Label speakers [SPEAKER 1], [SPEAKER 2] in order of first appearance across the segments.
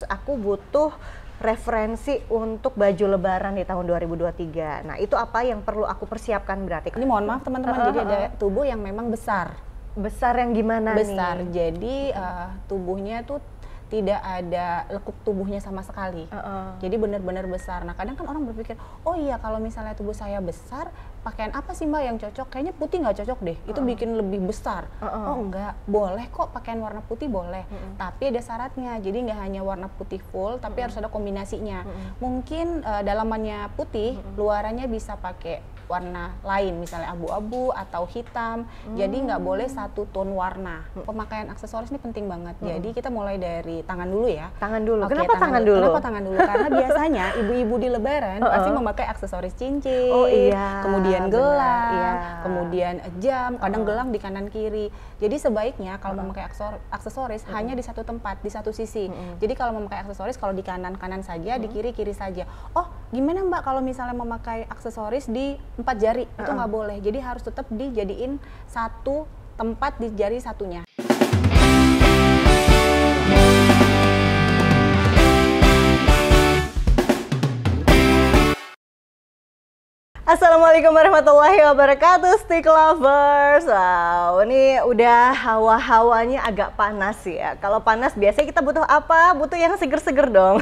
[SPEAKER 1] aku butuh referensi untuk baju lebaran di tahun 2023. Nah, itu apa yang perlu aku persiapkan berarti?
[SPEAKER 2] Ini mohon maaf teman-teman, jadi ada tubuh yang memang besar.
[SPEAKER 1] Besar yang gimana
[SPEAKER 2] Besar,
[SPEAKER 1] nih?
[SPEAKER 2] jadi tubuhnya tuh tidak ada lekuk tubuhnya sama sekali. Jadi benar-benar besar. Nah, kadang kan orang berpikir, oh iya kalau misalnya tubuh saya besar, pakaian apa sih Mbak yang cocok? Kayaknya putih nggak cocok deh, itu bikin lebih besar. Oh enggak, boleh kok pakaian warna putih boleh. Tapi ada syaratnya, jadi nggak hanya warna putih full, tapi harus ada kombinasinya. Mungkin dalamannya putih, luarannya bisa pakai warna lain, misalnya abu-abu atau hitam. Jadi nggak boleh satu tone warna. Pemakaian aksesoris ini penting banget. Jadi kita mulai dari tangan dulu ya.
[SPEAKER 1] Tangan dulu.
[SPEAKER 2] Oke,
[SPEAKER 1] Kenapa tangan dulu?
[SPEAKER 2] Kenapa tangan dulu? Karena biasanya ibu-ibu di lebaran pasti memakai aksesoris cincin,
[SPEAKER 1] Oh iya,
[SPEAKER 2] kemudian
[SPEAKER 1] benar,
[SPEAKER 2] gelang,
[SPEAKER 1] iya.
[SPEAKER 2] kemudian jam, kadang gelang di kanan kiri. Jadi sebaiknya kalau memakai aksesoris hanya di satu tempat, di satu sisi. Jadi kalau memakai aksesoris, kalau di kanan saja, di kiri saja. Oh, gimana Mbak kalau misalnya memakai aksesoris di 4 jari? Itu nggak boleh. Jadi harus tetap dijadiin satu tempat di jari satunya.
[SPEAKER 1] Assalamualaikum warahmatullahi wabarakatuh, stick lovers. Wow, ini udah hawa-hawanya agak panas ya. Kalau panas biasanya kita butuh apa? Butuh yang seger-seger dong.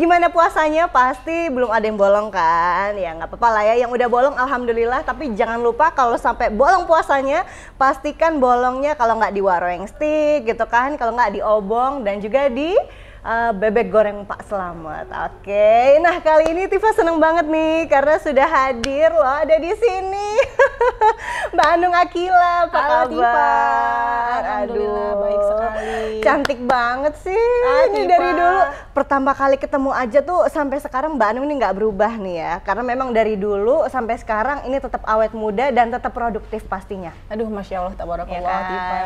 [SPEAKER 1] Gimana puasanya? Pasti belum ada yang bolong kan? Ya nggak apa-apa lah ya, yang udah bolong alhamdulillah. Tapi jangan lupa kalau sampai bolong puasanya, pastikan bolongnya kalau nggak di Waroeng Stick gitu kan, kalau nggak di Obong dan juga di bebek goreng Pak Slamet. Oke, nah kali ini Tifa seneng banget nih karena sudah hadir loh, ada di sini Mbak Anung Akila. Apa kabar?
[SPEAKER 2] Tifa. Alhamdulillah, baik sekali.
[SPEAKER 1] Cantik banget sih. Ini
[SPEAKER 2] Tifa.
[SPEAKER 1] dari dulu pertama kali ketemu aja tuh sampai sekarang Mbak Anung ini nggak berubah nih ya, karena memang dari dulu sampai sekarang ini tetap awet muda dan tetap produktif pastinya.
[SPEAKER 2] Aduh, Masya Allah, tabarakallah,
[SPEAKER 1] Ya kan?
[SPEAKER 2] Tifa.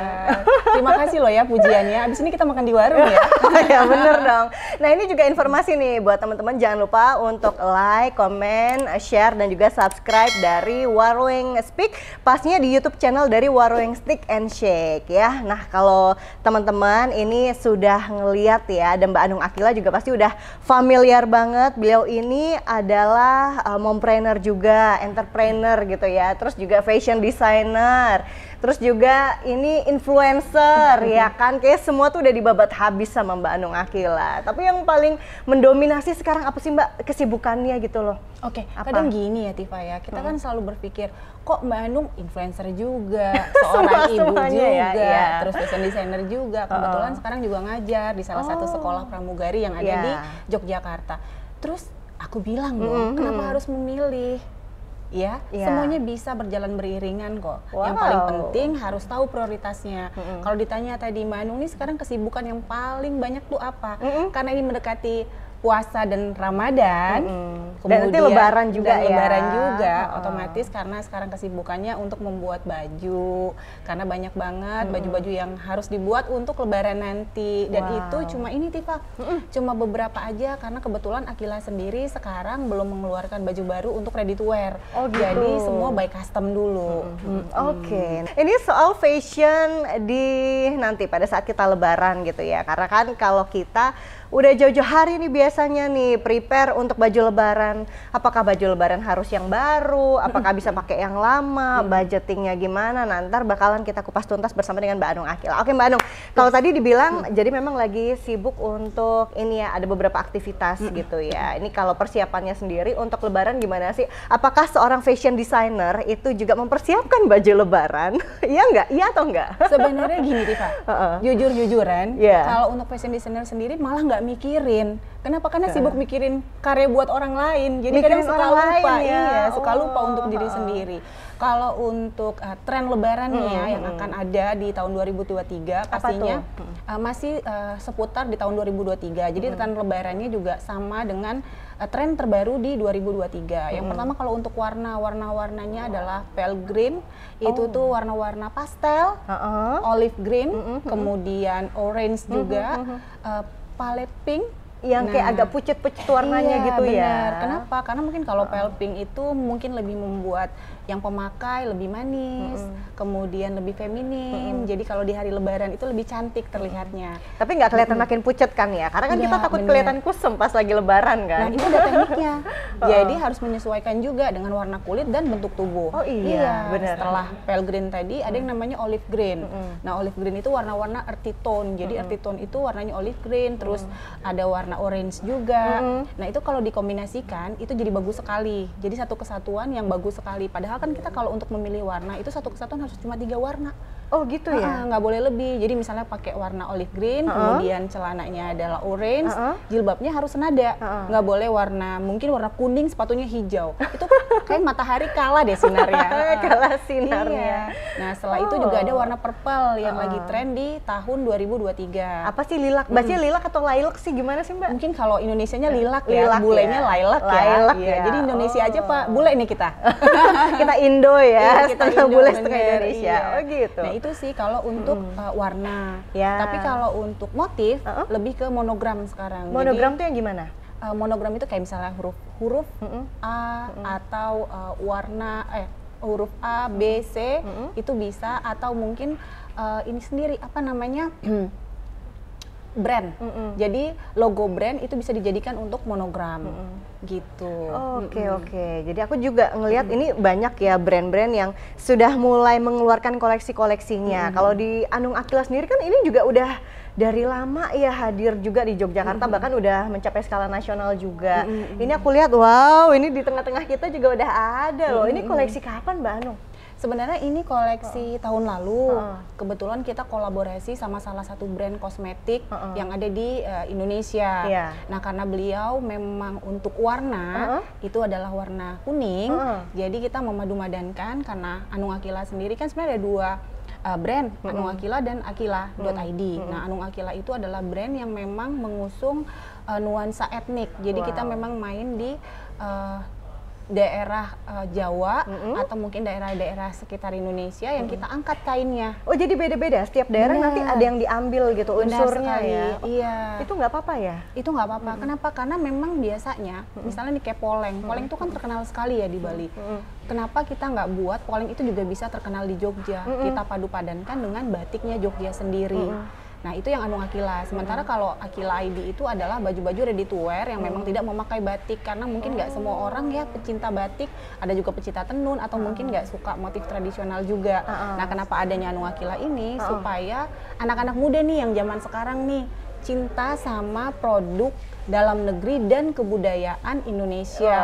[SPEAKER 2] Terima kasih loh ya pujiannya. Abis ini kita makan di warung ya.
[SPEAKER 1] Ya bener dong. Nah ini juga informasi nih buat teman-teman, jangan lupa untuk like, comment, share dan juga subscribe dari Waroeng Speak, pastinya di YouTube channel dari Waroeng Stick and Shake ya. Nah kalau teman-teman ini sudah ngeliat ya, dan Mbak Anung Akila juga pasti udah familiar banget. Beliau ini adalah mompreneur juga, entrepreneur gitu ya. Terus juga fashion designer. Terus juga ini influencer ya kan, kayak semua tuh udah dibabat habis sama Mbak Anung Akila. Tapi yang paling mendominasi sekarang apa sih Mbak kesibukannya gitu loh?
[SPEAKER 2] Oke,
[SPEAKER 1] Apa?
[SPEAKER 2] kadang gini ya Tifa ya, kita kan selalu berpikir, kok Mbak Anung influencer juga, seorang ibu
[SPEAKER 1] Semuanya
[SPEAKER 2] juga,
[SPEAKER 1] ya, iya.
[SPEAKER 2] terus fashion designer juga. Kebetulan sekarang juga ngajar di salah satu sekolah pramugari yang ada di Yogyakarta. Terus aku bilang dong, kenapa harus memilih? Ya,
[SPEAKER 1] Iya.
[SPEAKER 2] semuanya bisa berjalan beriringan kok.
[SPEAKER 1] Wow.
[SPEAKER 2] Yang paling penting harus tahu prioritasnya. Kalau ditanya tadi Mbak Anung ini sekarang kesibukan yang paling banyak tuh apa? Karena ini mendekati puasa dan Ramadan,
[SPEAKER 1] Dan nanti Lebaran juga
[SPEAKER 2] dan
[SPEAKER 1] ya.
[SPEAKER 2] Lebaran juga, otomatis karena sekarang kesibukannya untuk membuat baju, karena banyak banget baju-baju yang harus dibuat untuk Lebaran nanti. Dan
[SPEAKER 1] Wow.
[SPEAKER 2] itu cuma ini Tifa, cuma beberapa aja, karena kebetulan Akila sendiri sekarang belum mengeluarkan baju baru untuk ready to wear.
[SPEAKER 1] Oh, gitu.
[SPEAKER 2] Jadi semua by custom dulu.
[SPEAKER 1] Oke, ini soal fashion di nanti pada saat kita Lebaran gitu ya. Karena kan kalau kita udah jauh-jauh hari nih biasanya nih prepare untuk baju Lebaran. Apakah baju Lebaran harus yang baru? Apakah bisa pakai yang lama? Budgetingnya gimana? Nah, ntar bakalan kita kupas tuntas bersama dengan Mbak Anung Akila. Oke Mbak Anung, kalau tadi dibilang jadi memang lagi sibuk untuk ini ya, ada beberapa aktivitas gitu ya. Ini kalau persiapannya sendiri untuk Lebaran gimana sih? Apakah seorang fashion designer itu juga mempersiapkan baju Lebaran? Iya nggak? Iya atau nggak?
[SPEAKER 2] Sebenarnya gini Tifa, jujur-jujuran,
[SPEAKER 1] Yeah.
[SPEAKER 2] kalau untuk fashion designer sendiri malah nggak mikirin. Kenapa? Karena sibuk mikirin karya buat orang lain. Jadi
[SPEAKER 1] Mikirin
[SPEAKER 2] kadang suka
[SPEAKER 1] orang
[SPEAKER 2] lupa,
[SPEAKER 1] lain ya.
[SPEAKER 2] iya, suka lupa
[SPEAKER 1] Oh,
[SPEAKER 2] untuk diri sendiri. Kalau untuk tren Lebaran nih ya, yang akan ada di tahun 2023 pastinya masih seputar di tahun 2023. Jadi tren Lebarannya juga sama dengan tren terbaru di 2023. Yang pertama kalau untuk warna-warnanya adalah pale green, itu tuh warna-warna pastel, olive green, kemudian orange juga, palette pink,
[SPEAKER 1] yang kayak agak pucet-pucet warnanya gitu
[SPEAKER 2] bener.
[SPEAKER 1] ya.
[SPEAKER 2] Kenapa? Karena mungkin kalau pale pink itu mungkin lebih membuat yang pemakai lebih manis, kemudian lebih feminim. Jadi kalau di hari Lebaran itu lebih cantik terlihatnya.
[SPEAKER 1] Tapi nggak kelihatan makin pucet kan ya? Karena kan kita takut kelihatan kusem pas lagi Lebaran kan.
[SPEAKER 2] Nah itu ada tekniknya. Jadi harus menyesuaikan juga dengan warna kulit dan bentuk tubuh.
[SPEAKER 1] Oh iya, benar.
[SPEAKER 2] Setelah pale green tadi ada yang namanya olive green. Nah olive green itu warna-warna earthy tone. Jadi earthy tone itu warnanya olive green, terus ada warna orange juga. Nah itu kalau dikombinasikan itu jadi bagus sekali. Jadi satu kesatuan yang bagus sekali. Padahal kan kita kalau untuk memilih warna itu satu kesatuan harus cuma 3 warna.
[SPEAKER 1] Oh gitu ya?
[SPEAKER 2] Nggak boleh lebih. Jadi misalnya pakai warna olive green, kemudian celananya adalah orange, jilbabnya harus senada. Nggak boleh mungkin warna kuning, sepatunya hijau. Itu kayak matahari kalah deh sinarnya.
[SPEAKER 1] Kalah sinarnya.
[SPEAKER 2] Iya. Nah setelah itu juga ada warna purple yang lagi tren di tahun 2023.
[SPEAKER 1] Apa sih lilak? Bacanya lilak atau lilac sih? Gimana sih Mbak?
[SPEAKER 2] Mungkin kalau Indonesianya lilac ya, bulenya lilac ya.
[SPEAKER 1] Lilac ya.
[SPEAKER 2] Jadi Indonesia aja Pak, bule nih kita.
[SPEAKER 1] Kita Indo ya,
[SPEAKER 2] Iya, kita
[SPEAKER 1] setengah
[SPEAKER 2] Indo,
[SPEAKER 1] bule
[SPEAKER 2] bener,
[SPEAKER 1] setengah Indonesia.
[SPEAKER 2] iya.
[SPEAKER 1] Oh gitu.
[SPEAKER 2] Nah itu sih kalau untuk warna.
[SPEAKER 1] Ya.
[SPEAKER 2] Tapi kalau untuk motif lebih ke monogram sekarang.
[SPEAKER 1] Monogram tuh yang gimana?
[SPEAKER 2] Monogram itu kayak misalnya huruf A atau warna huruf A, B, C itu bisa, atau mungkin ini sendiri apa namanya brand. Jadi logo brand itu bisa dijadikan untuk monogram gitu.
[SPEAKER 1] Oke. Jadi aku juga ngelihat ini banyak ya brand-brand yang sudah mulai mengeluarkan koleksi-koleksinya. Kalau di Anung Aquila sendiri kan ini juga udah dari lama ya hadir juga di Yogyakarta, bahkan udah mencapai skala nasional juga. Ini aku lihat, wow, ini di tengah-tengah kita juga udah ada loh. Ini koleksi kapan Mbak Anung?
[SPEAKER 2] Sebenarnya ini koleksi tahun lalu. Kebetulan kita kolaborasi sama salah satu brand kosmetik yang ada di Indonesia. Nah, karena beliau memang untuk warna itu adalah warna kuning, jadi kita memadu-madankan karena Anung Aquila sendiri kan sebenarnya ada 2 brand, Anung Aquila dan aquila.id. Nah, Anung Aquila itu adalah brand yang memang mengusung nuansa etnik. Jadi kita memang main di daerah Jawa atau mungkin daerah-daerah sekitar Indonesia yang kita angkat kainnya.
[SPEAKER 1] Oh jadi beda-beda, setiap daerah nanti ada yang diambil gitu unsurnya ya?
[SPEAKER 2] Iya.
[SPEAKER 1] Itu nggak apa-apa ya?
[SPEAKER 2] Itu nggak apa-apa. Kenapa? Karena memang biasanya, misalnya nih kayak poleng itu kan terkenal sekali ya di Bali. Kenapa kita nggak buat poleng itu juga bisa terkenal di Jogja? Kita padu-padankan dengan batiknya Jogja sendiri. Nah itu yang Anung Aquila. Sementara kalau Aquila ID itu adalah baju-baju ready to wear yang memang tidak memakai batik, karena mungkin nggak semua orang ya pecinta batik, ada juga pecinta tenun atau mungkin nggak suka motif tradisional juga. Nah kenapa adanya Anung Aquila ini supaya anak-anak muda nih yang zaman sekarang nih cinta sama produk dalam negeri dan kebudayaan Indonesia.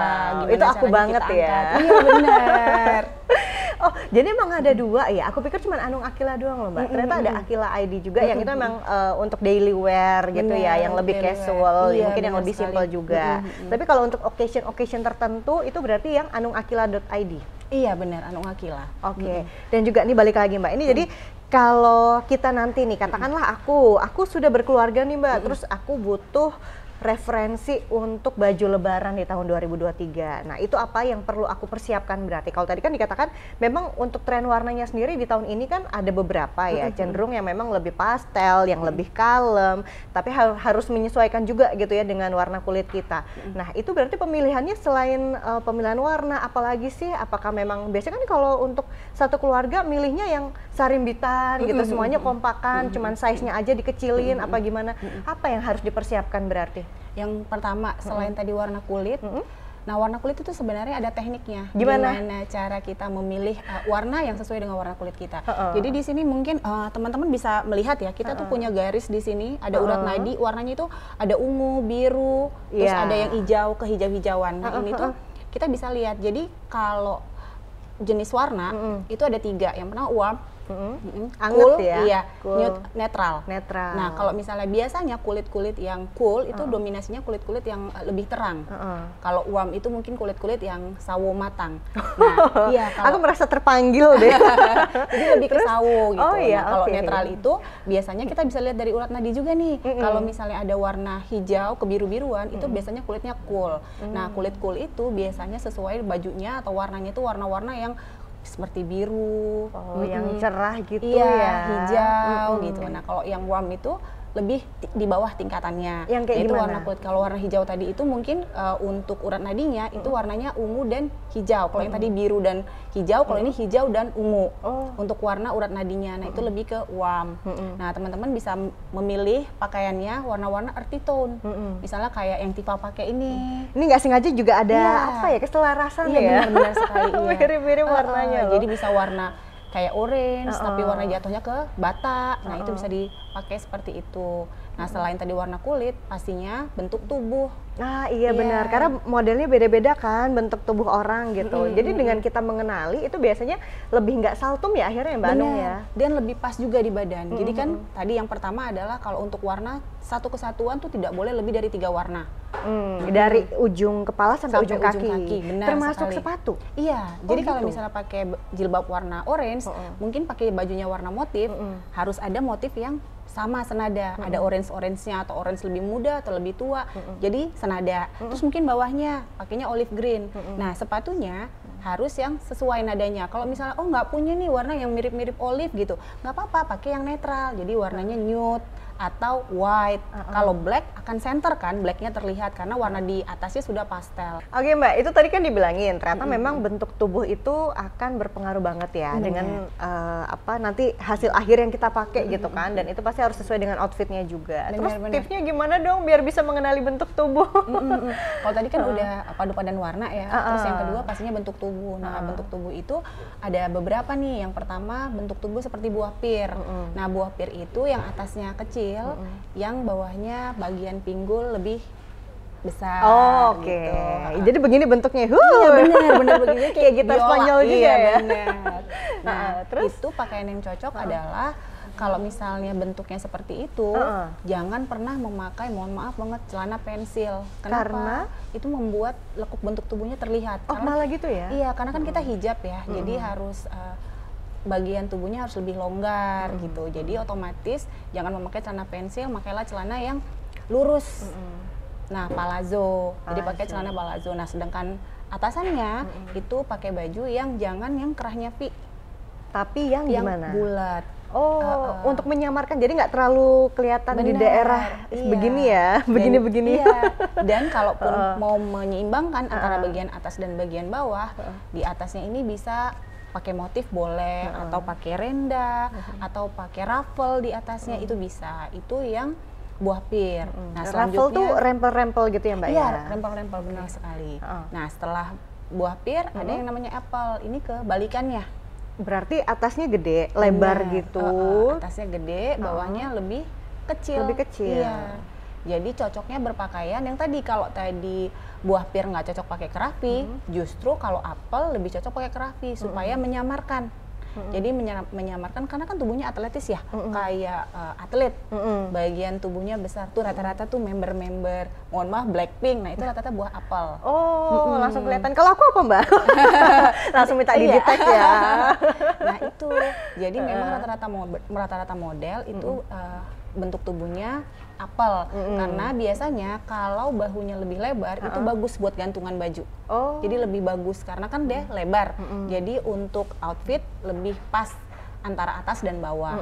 [SPEAKER 1] Itu aku banget ya.
[SPEAKER 2] Iya benar.
[SPEAKER 1] Oh, jadi emang ada 2 ya? Aku pikir cuma Anung Aquila doang loh Mbak. Ternyata ada Aquila ID juga yang itu emang untuk daily wear gitu ya, yang lebih casual, mungkin yang lebih simple juga. Tapi kalau untuk occasion tertentu itu berarti yang anungaquila.id.
[SPEAKER 2] Iya benar, Anung Aquila.
[SPEAKER 1] Oke. Dan juga nih balik lagi Mbak, ini jadi kalau kita nanti nih katakanlah aku sudah berkeluarga nih Mbak, terus aku butuh referensi untuk baju lebaran di tahun 2023. Nah, itu apa yang perlu aku persiapkan berarti? Kalau tadi kan dikatakan memang untuk tren warnanya sendiri di tahun ini kan ada beberapa ya, cenderung yang memang lebih pastel, yang lebih kalem, tapi harus menyesuaikan juga gitu ya dengan warna kulit kita. Nah, itu berarti pemilihannya selain pemilihan warna, apalagi sih? Apakah memang biasanya kan kalau untuk satu keluarga milihnya yang sarimbitan gitu, semuanya kompakan, cuman size-nya aja dikecilin, apa gimana? Apa yang harus dipersiapkan berarti?
[SPEAKER 2] Yang pertama, selain tadi warna kulit, nah warna kulit itu sebenarnya ada tekniknya.
[SPEAKER 1] Gimana
[SPEAKER 2] cara kita memilih warna yang sesuai dengan warna kulit kita. Jadi di sini mungkin teman-teman bisa melihat ya, kita tuh punya garis di sini, ada urat nadi, warnanya itu ada ungu, biru, terus ada yang hijau, kehijau-hijauan. Nah ini tuh kita bisa lihat. Jadi kalau jenis warna itu ada 3. Yang pertama warm, cool,
[SPEAKER 1] ya?
[SPEAKER 2] Iya,
[SPEAKER 1] Cool.
[SPEAKER 2] netral.
[SPEAKER 1] Netral.
[SPEAKER 2] Nah, kalau misalnya biasanya kulit-kulit yang cool itu dominasinya kulit-kulit yang lebih terang. Kalau warm itu mungkin kulit-kulit yang sawo matang. Nah, iya.
[SPEAKER 1] Aku merasa terpanggil deh.
[SPEAKER 2] Jadi lebih ke sawo gitu.
[SPEAKER 1] Oh iya,
[SPEAKER 2] nah, kalau netral itu biasanya kita bisa lihat dari urat nadi juga nih. Kalau misalnya ada warna hijau kebiru-biruan itu biasanya kulitnya cool. Nah, kulit cool itu biasanya sesuai bajunya atau warnanya itu warna-warna yang seperti biru,
[SPEAKER 1] yang cerah gitu
[SPEAKER 2] iya,
[SPEAKER 1] ya,
[SPEAKER 2] hijau gitu. Nah kalau yang warm itu lebih di bawah tingkatannya.
[SPEAKER 1] Yang kayak
[SPEAKER 2] itu
[SPEAKER 1] gimana?
[SPEAKER 2] warna kulit. Kalau warna hijau tadi itu mungkin untuk urat nadinya itu warnanya ungu dan hijau. Kalau yang tadi biru dan hijau, kalau ini hijau dan ungu. Untuk warna urat nadinya. Nah, itu lebih ke warm. Nah, teman-teman bisa memilih pakaiannya warna-warna earthy tone. Misalnya kayak yang Tifa pakai ini.
[SPEAKER 1] Ini nggak sengaja juga ada
[SPEAKER 2] Iya.
[SPEAKER 1] apa ya, keselarasan
[SPEAKER 2] Iya,
[SPEAKER 1] ya.
[SPEAKER 2] benar sekali. Iya.
[SPEAKER 1] Mirip-mirip warnanya loh.
[SPEAKER 2] Jadi bisa warna kayak orange, tapi warna jatuhnya ke bata. Nah, itu bisa dipakai seperti itu. Nah, selain tadi warna kulit, pastinya bentuk tubuh.
[SPEAKER 1] Nah, iya benar, karena modelnya beda-beda kan bentuk tubuh orang gitu. Jadi dengan kita mengenali itu biasanya lebih nggak saltum ya akhirnya Mbak Anung ya.
[SPEAKER 2] Dan lebih pas juga di badan. Jadi kan tadi yang pertama adalah kalau untuk warna satu kesatuan tuh tidak boleh lebih dari 3 warna.
[SPEAKER 1] Dari ujung kepala sampai ujung kaki.
[SPEAKER 2] Benar
[SPEAKER 1] termasuk
[SPEAKER 2] sekali.
[SPEAKER 1] sepatu.
[SPEAKER 2] Iya, jadi kalau
[SPEAKER 1] gitu?
[SPEAKER 2] misalnya pakai jilbab warna orange, mungkin pakai bajunya warna motif, harus ada motif yang sama senada, ada orange-nya atau orange lebih muda atau lebih tua, jadi senada. Terus mungkin bawahnya pakainya olive green. Nah, sepatunya harus yang sesuai nadanya. Kalau misalnya nggak punya nih warna yang mirip-mirip olive gitu, nggak apa-apa, pakai yang netral. Jadi warnanya nude atau white. Kalau black akan center kan, blacknya terlihat karena warna di atasnya sudah pastel.
[SPEAKER 1] Oke Mbak, itu tadi kan dibilangin ternyata memang bentuk tubuh itu akan berpengaruh banget ya dengan nanti hasil akhir yang kita pakai gitu kan, dan itu pasti harus sesuai dengan outfitnya juga. Terus tipsnya gimana dong biar bisa mengenali bentuk tubuh?
[SPEAKER 2] Kalau tadi kan udah padu padan warna ya, terus yang kedua pastinya bentuk tubuh. Nah, bentuk tubuh itu ada beberapa nih. Yang pertama bentuk tubuh seperti buah pir. Nah, buah pir itu yang atasnya kecil, yang bawahnya bagian pinggul lebih besar.
[SPEAKER 1] Oke.
[SPEAKER 2] Gitu.
[SPEAKER 1] Jadi begini bentuknya.
[SPEAKER 2] Iya benar begini
[SPEAKER 1] kayak gitar
[SPEAKER 2] biola.
[SPEAKER 1] Spanyol juga
[SPEAKER 2] iya,
[SPEAKER 1] ya.
[SPEAKER 2] Benar. Nah,
[SPEAKER 1] terus
[SPEAKER 2] itu pakaian yang cocok adalah kalau misalnya bentuknya seperti itu, jangan pernah memakai, mohon maaf banget, celana pensil. Kenapa?
[SPEAKER 1] Karena
[SPEAKER 2] itu membuat lekuk bentuk tubuhnya terlihat.
[SPEAKER 1] malah gitu ya?
[SPEAKER 2] Iya, karena kan kita hijab ya, jadi harus bagian tubuhnya harus lebih longgar gitu. Jadi otomatis jangan memakai celana pensil, makailah celana yang lurus. Nah, palazzo. Jadi pakai celana palazzo. Nah, sedangkan atasannya itu pakai baju yang jangan yang kerahnya V.
[SPEAKER 1] Tapi yang gimana?
[SPEAKER 2] Bulat.
[SPEAKER 1] Untuk menyamarkan, jadi nggak terlalu kelihatan di daerah begini ya, begini-begini.
[SPEAKER 2] Iya. Dan kalaupun mau menyeimbangkan antara bagian atas dan bagian bawah, di atasnya ini bisa pakai motif boleh, atau pakai renda, atau pakai ruffle di atasnya itu bisa. Itu yang buah pir. Nah,
[SPEAKER 1] ruffle tuh rempel-rempel gitu ya Mbak ya?
[SPEAKER 2] Iya, rempel-rempel benar sekali. Nah, setelah buah pir ada yang namanya apple. Ini kebalikannya.
[SPEAKER 1] Berarti atasnya gede, lebar gitu.
[SPEAKER 2] Atasnya gede, bawahnya lebih kecil.
[SPEAKER 1] Lebih kecil.
[SPEAKER 2] Iya. Jadi cocoknya berpakaian yang tadi, kalau tadi buah pir nggak cocok pakai kerapi, justru kalau apel lebih cocok pakai kerapi supaya menyamarkan. Jadi menyamarkan karena kan tubuhnya atletis ya, kayak atlet. Bagian tubuhnya besar tuh rata-rata tuh member-member, mohon maaf Blackpink. Nah, itu rata-rata buah apel.
[SPEAKER 1] Langsung kelihatan. Kalau aku apa Mbak? Langsung minta di-detect ya.
[SPEAKER 2] Nah, itu. Jadi memang rata-rata model itu bentuk tubuhnya apel, karena biasanya kalau bahunya lebih lebar itu bagus buat gantungan baju. Jadi lebih bagus karena kan dia lebar. Jadi untuk outfit lebih pas antara atas dan bawah.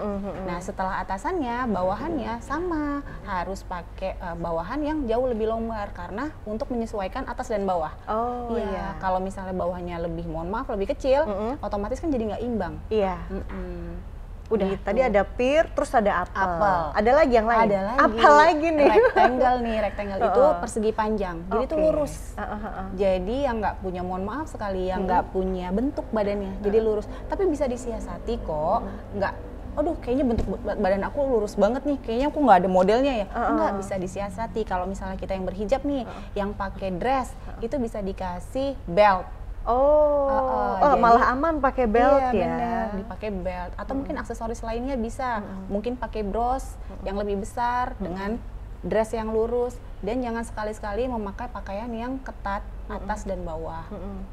[SPEAKER 2] Nah, setelah atasannya, bawahannya sama, harus pakai bawahan yang jauh lebih longgar karena untuk menyesuaikan atas dan bawah. Iya. Kalau misalnya bawahnya lebih, mohon maaf, lebih kecil, otomatis kan jadi nggak imbang.
[SPEAKER 1] Iya. Udah,
[SPEAKER 2] gitu.
[SPEAKER 1] tadi ada pir, terus ada apel. Ada lagi yang lain?
[SPEAKER 2] Ada lagi.
[SPEAKER 1] Apa lagi nih?
[SPEAKER 2] Rectangle itu persegi panjang. Jadi itu lurus. Jadi yang nggak punya, mohon maaf sekali, yang nggak punya bentuk badannya, jadi lurus. Tapi bisa disiasati kok. Nggak, aduh kayaknya bentuk badan aku lurus banget nih, kayaknya aku nggak ada modelnya ya. Nggak, bisa disiasati. Kalau misalnya kita yang berhijab nih, yang pakai dress, itu bisa dikasih belt.
[SPEAKER 1] Jadi, malah aman pakai belt ya.
[SPEAKER 2] Bener, dipakai belt atau mungkin aksesoris lainnya bisa. Mungkin pakai bros yang lebih besar dengan dress yang lurus, dan jangan sekali-sekali memakai pakaian yang ketat atas dan bawah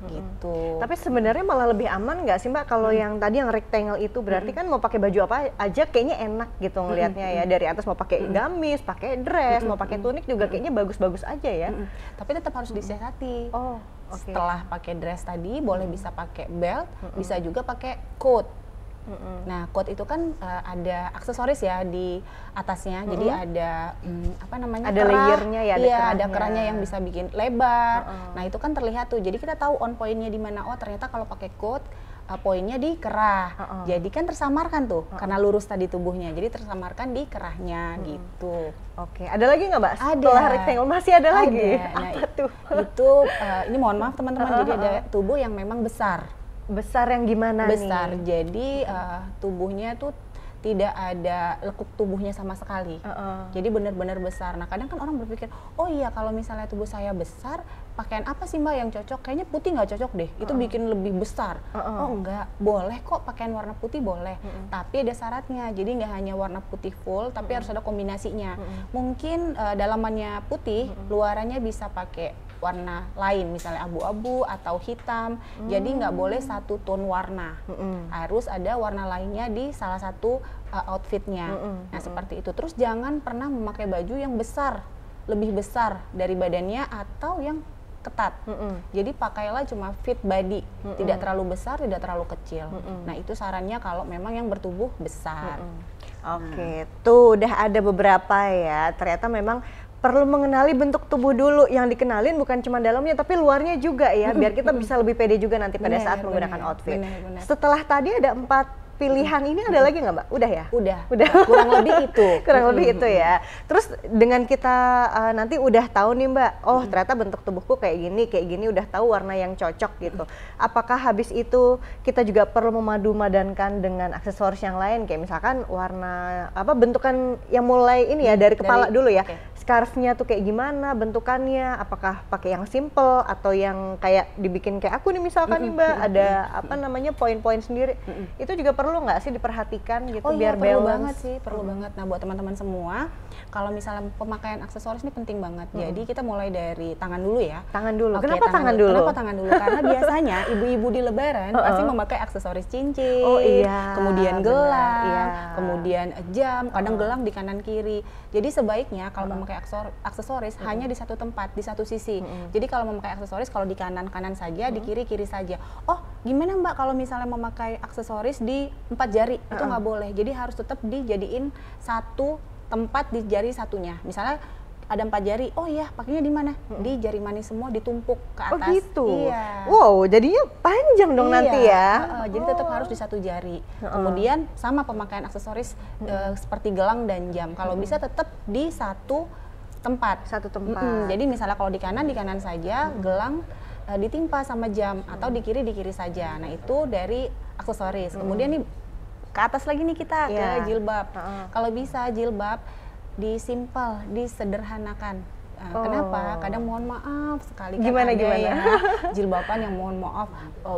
[SPEAKER 2] gitu.
[SPEAKER 1] Tapi sebenarnya malah lebih aman nggak sih Mbak kalau yang tadi yang rectangle itu, berarti kan mau pakai baju apa aja kayaknya enak gitu ngelihatnya ya, dari atas mau pakai gamis, pakai dress, mau pakai tunik juga kayaknya bagus-bagus aja ya.
[SPEAKER 2] Tapi tetap harus disiasati. Setelah pakai dress tadi boleh bisa pakai belt, bisa juga pakai coat. Nah, coat itu kan ada aksesoris ya di atasnya. Jadi ada apa namanya?
[SPEAKER 1] Ada
[SPEAKER 2] kerah.
[SPEAKER 1] layernya ya, ada
[SPEAKER 2] Iya,
[SPEAKER 1] kerahnya.
[SPEAKER 2] ada kerahnya yang bisa bikin lebar. Nah, itu kan terlihat tuh. Jadi kita tahu on pointnya di mana. Oh, ternyata kalau pakai coat poinnya di kerah. Jadi kan tersamarkan tuh karena lurus tadi tubuhnya. Jadi tersamarkan di kerahnya gitu.
[SPEAKER 1] Oke, ada lagi nggak Mbak?
[SPEAKER 2] Ada.
[SPEAKER 1] Setelah rectangle masih ada lagi.
[SPEAKER 2] Nah,
[SPEAKER 1] Apa tuh?
[SPEAKER 2] Itu ini mohon maaf teman-teman. Jadi ada tubuh yang memang besar.
[SPEAKER 1] Besar yang gimana
[SPEAKER 2] Besar.
[SPEAKER 1] nih?
[SPEAKER 2] Jadi tubuhnya tuh tidak ada lekuk tubuhnya sama sekali. Jadi benar-benar besar. Nah, kadang kan orang berpikir, oh iya kalau misalnya tubuh saya besar, pakaian apa sih Mbak yang cocok? Kayaknya putih nggak cocok deh, itu bikin lebih besar. Oh enggak, boleh kok pakaian warna putih boleh. Tapi ada syaratnya, jadi nggak hanya warna putih full, tapi harus ada kombinasinya. Mungkin dalamannya putih, luarannya bisa pakai warna lain, misalnya abu-abu atau hitam. Jadi nggak boleh satu tone warna, harus ada warna lainnya di salah satu outfitnya. Nah seperti itu. Terus jangan pernah memakai baju yang besar, lebih besar dari badannya atau yang ketat. Jadi pakailah cuma fit body, tidak terlalu besar, tidak terlalu kecil. Nah itu sarannya kalau memang yang bertubuh besar.
[SPEAKER 1] Oke, tuh udah ada beberapa ya. Ternyata memang perlu mengenali bentuk tubuh dulu. Yang dikenalin bukan cuma dalamnya tapi luarnya juga ya, biar kita bisa lebih pede juga nanti pada saat menggunakan outfit. Setelah tadi ada 4 pilihan, ini ada lagi nggak Mbak? Udah ya?
[SPEAKER 2] Udah. Kurang lebih itu.
[SPEAKER 1] Kurang lebih itu ya. Terus dengan kita nanti udah tahu nih Mbak, oh ternyata bentuk tubuhku kayak gini, udah tahu warna yang cocok gitu. Apakah habis itu kita juga perlu memadu-madankan dengan aksesoris yang lain, kayak misalkan warna apa, bentukan yang mulai ini ya dari kepala dulu ya. Scarfnya tuh kayak gimana bentukannya, apakah pakai yang simple atau yang kayak dibikin kayak aku nih misalkan nih Mbak, ada apa namanya poin-poin sendiri. Itu juga perlu nggak sih diperhatikan gitu biar
[SPEAKER 2] perlu
[SPEAKER 1] balance?
[SPEAKER 2] banget sih, perlu banget. Nah buat teman-teman semua, kalau misalnya pemakaian aksesoris ini penting banget. Jadi kita mulai dari tangan dulu ya.
[SPEAKER 1] Tangan dulu.
[SPEAKER 2] Oke,
[SPEAKER 1] Kenapa tangan dulu?
[SPEAKER 2] Kenapa tangan dulu? Karena biasanya ibu-ibu di Lebaran pasti memakai aksesoris cincin,
[SPEAKER 1] Oh iya,
[SPEAKER 2] kemudian
[SPEAKER 1] benar,
[SPEAKER 2] gelang,
[SPEAKER 1] iya.
[SPEAKER 2] kemudian jam, kadang gelang di kanan kiri. Jadi sebaiknya kalau memakai aksesoris hanya di satu tempat, di satu sisi. Jadi kalau memakai aksesoris, kalau di kanan saja, di kiri saja. Oh, gimana Mbak kalau misalnya memakai aksesoris di 4 jari? Itu nggak boleh. Jadi harus tetap dijadiin satu tempat di jari satunya. Misalnya ada 4 jari, oh iya pakainya di mana? Di jari manis semua, ditumpuk ke atas.
[SPEAKER 1] Oh gitu?
[SPEAKER 2] Iya.
[SPEAKER 1] Wow, jadinya panjang dong nanti ya?
[SPEAKER 2] Jadi tetap harus di satu jari. Kemudian sama pemakaian aksesoris seperti gelang dan jam. Kalau bisa tetap di satu tempat.
[SPEAKER 1] Satu tempat.
[SPEAKER 2] Jadi misalnya kalau di kanan saja, gelang ditimpa sama jam, atau di kiri saja. Nah itu dari aksesoris. Kemudian nih ke atas lagi nih kita ke jilbab. Kalau bisa jilbab disimpel, disederhanakan. Kenapa? Kadang mohon maaf sekali kan
[SPEAKER 1] Gimana?
[SPEAKER 2] ya jilbaban yang mohon maaf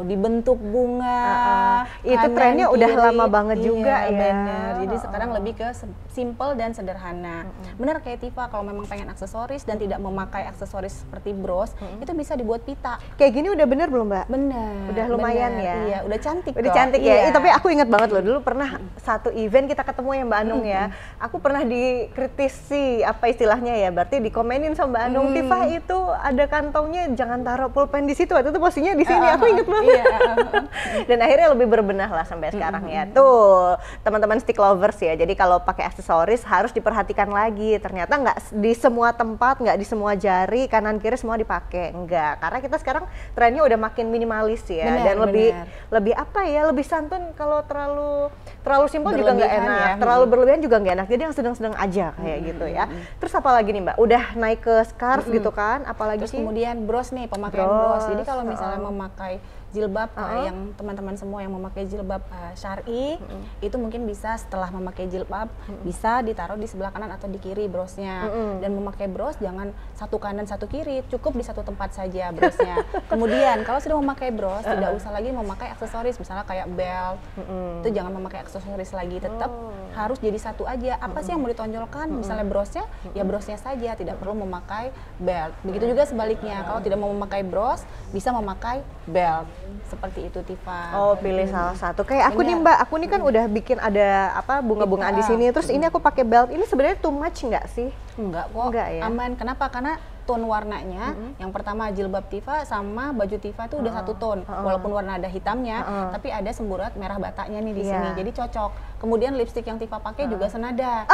[SPEAKER 2] dibentuk bunga.
[SPEAKER 1] Itu trennya udah lama banget juga ya.
[SPEAKER 2] Bener. Jadi sekarang lebih ke simple dan sederhana. Bener kayak Tifa, kalau memang pengen aksesoris dan tidak memakai aksesoris seperti bros, itu bisa dibuat pita.
[SPEAKER 1] Kayak gini udah bener belum Mbak?
[SPEAKER 2] Bener.
[SPEAKER 1] Udah lumayan ya?
[SPEAKER 2] Iya, udah cantik.
[SPEAKER 1] Udah cantik ya. Tapi aku ingat banget loh, dulu pernah satu event kita ketemu ya Mbak Anung ya. Aku pernah dikritisi apa istilahnya ya, berarti dikomenin sama Mbak Anung, Tifa itu ada kantongnya, jangan taruh pulpen di situ, itu posisinya di sini. Aku inget banget. Dan akhirnya lebih berbenah lah sampai sekarang ya. Tuh teman-teman stick lovers ya, jadi kalau pakai aksesoris harus diperhatikan lagi. Ternyata nggak di semua tempat, nggak di semua jari kanan kiri semua dipakai, enggak. Karena kita sekarang trennya udah makin minimalis ya. Dan lebih apa ya, lebih santun. Kalau terlalu simpel juga nggak enak ya. Terlalu berlebihan juga nggak enak, jadi yang sedang-sedang aja kayak gitu ya. Terus apa lagi nih Mbak, udah naik ke scarf gitu kan, apalagi
[SPEAKER 2] terus kemudian bros nih, pemakaian bros. Jadi kalau misalnya memakai jilbab, yang teman-teman semua yang memakai jilbab syar'i, itu mungkin bisa setelah memakai jilbab bisa ditaruh di sebelah kanan atau di kiri brosnya. Dan memakai bros jangan satu kanan satu kiri, cukup di satu tempat saja brosnya. Kemudian kalau sudah memakai bros, tidak usah lagi memakai aksesoris, misalnya kayak belt, itu jangan memakai aksesoris lagi, tetap harus jadi satu aja. Apa sih yang mau ditonjolkan? Misalnya brosnya, ya brosnya saja, tidak perlu memakai belt. Begitu juga sebaliknya, kalau tidak mau memakai bros, bisa memakai belt. Seperti itu Tifa.
[SPEAKER 1] Oh, pilih salah satu. Kayak aku nih Mbak, aku nih kan udah bikin ada apa bunga-bungaan di sini. Terus ini aku pakai belt. Ini sebenarnya too much nggak sih?
[SPEAKER 2] Enggak kok.
[SPEAKER 1] Enggak ya.
[SPEAKER 2] Aman. Kenapa? Karena tone warnanya. Yang pertama jilbab Tifa sama baju Tifa tuh udah satu tone. Walaupun warna ada hitamnya, tapi ada semburat merah bataknya nih di sini. Jadi cocok. Kemudian lipstik yang Tifa pakai juga senada.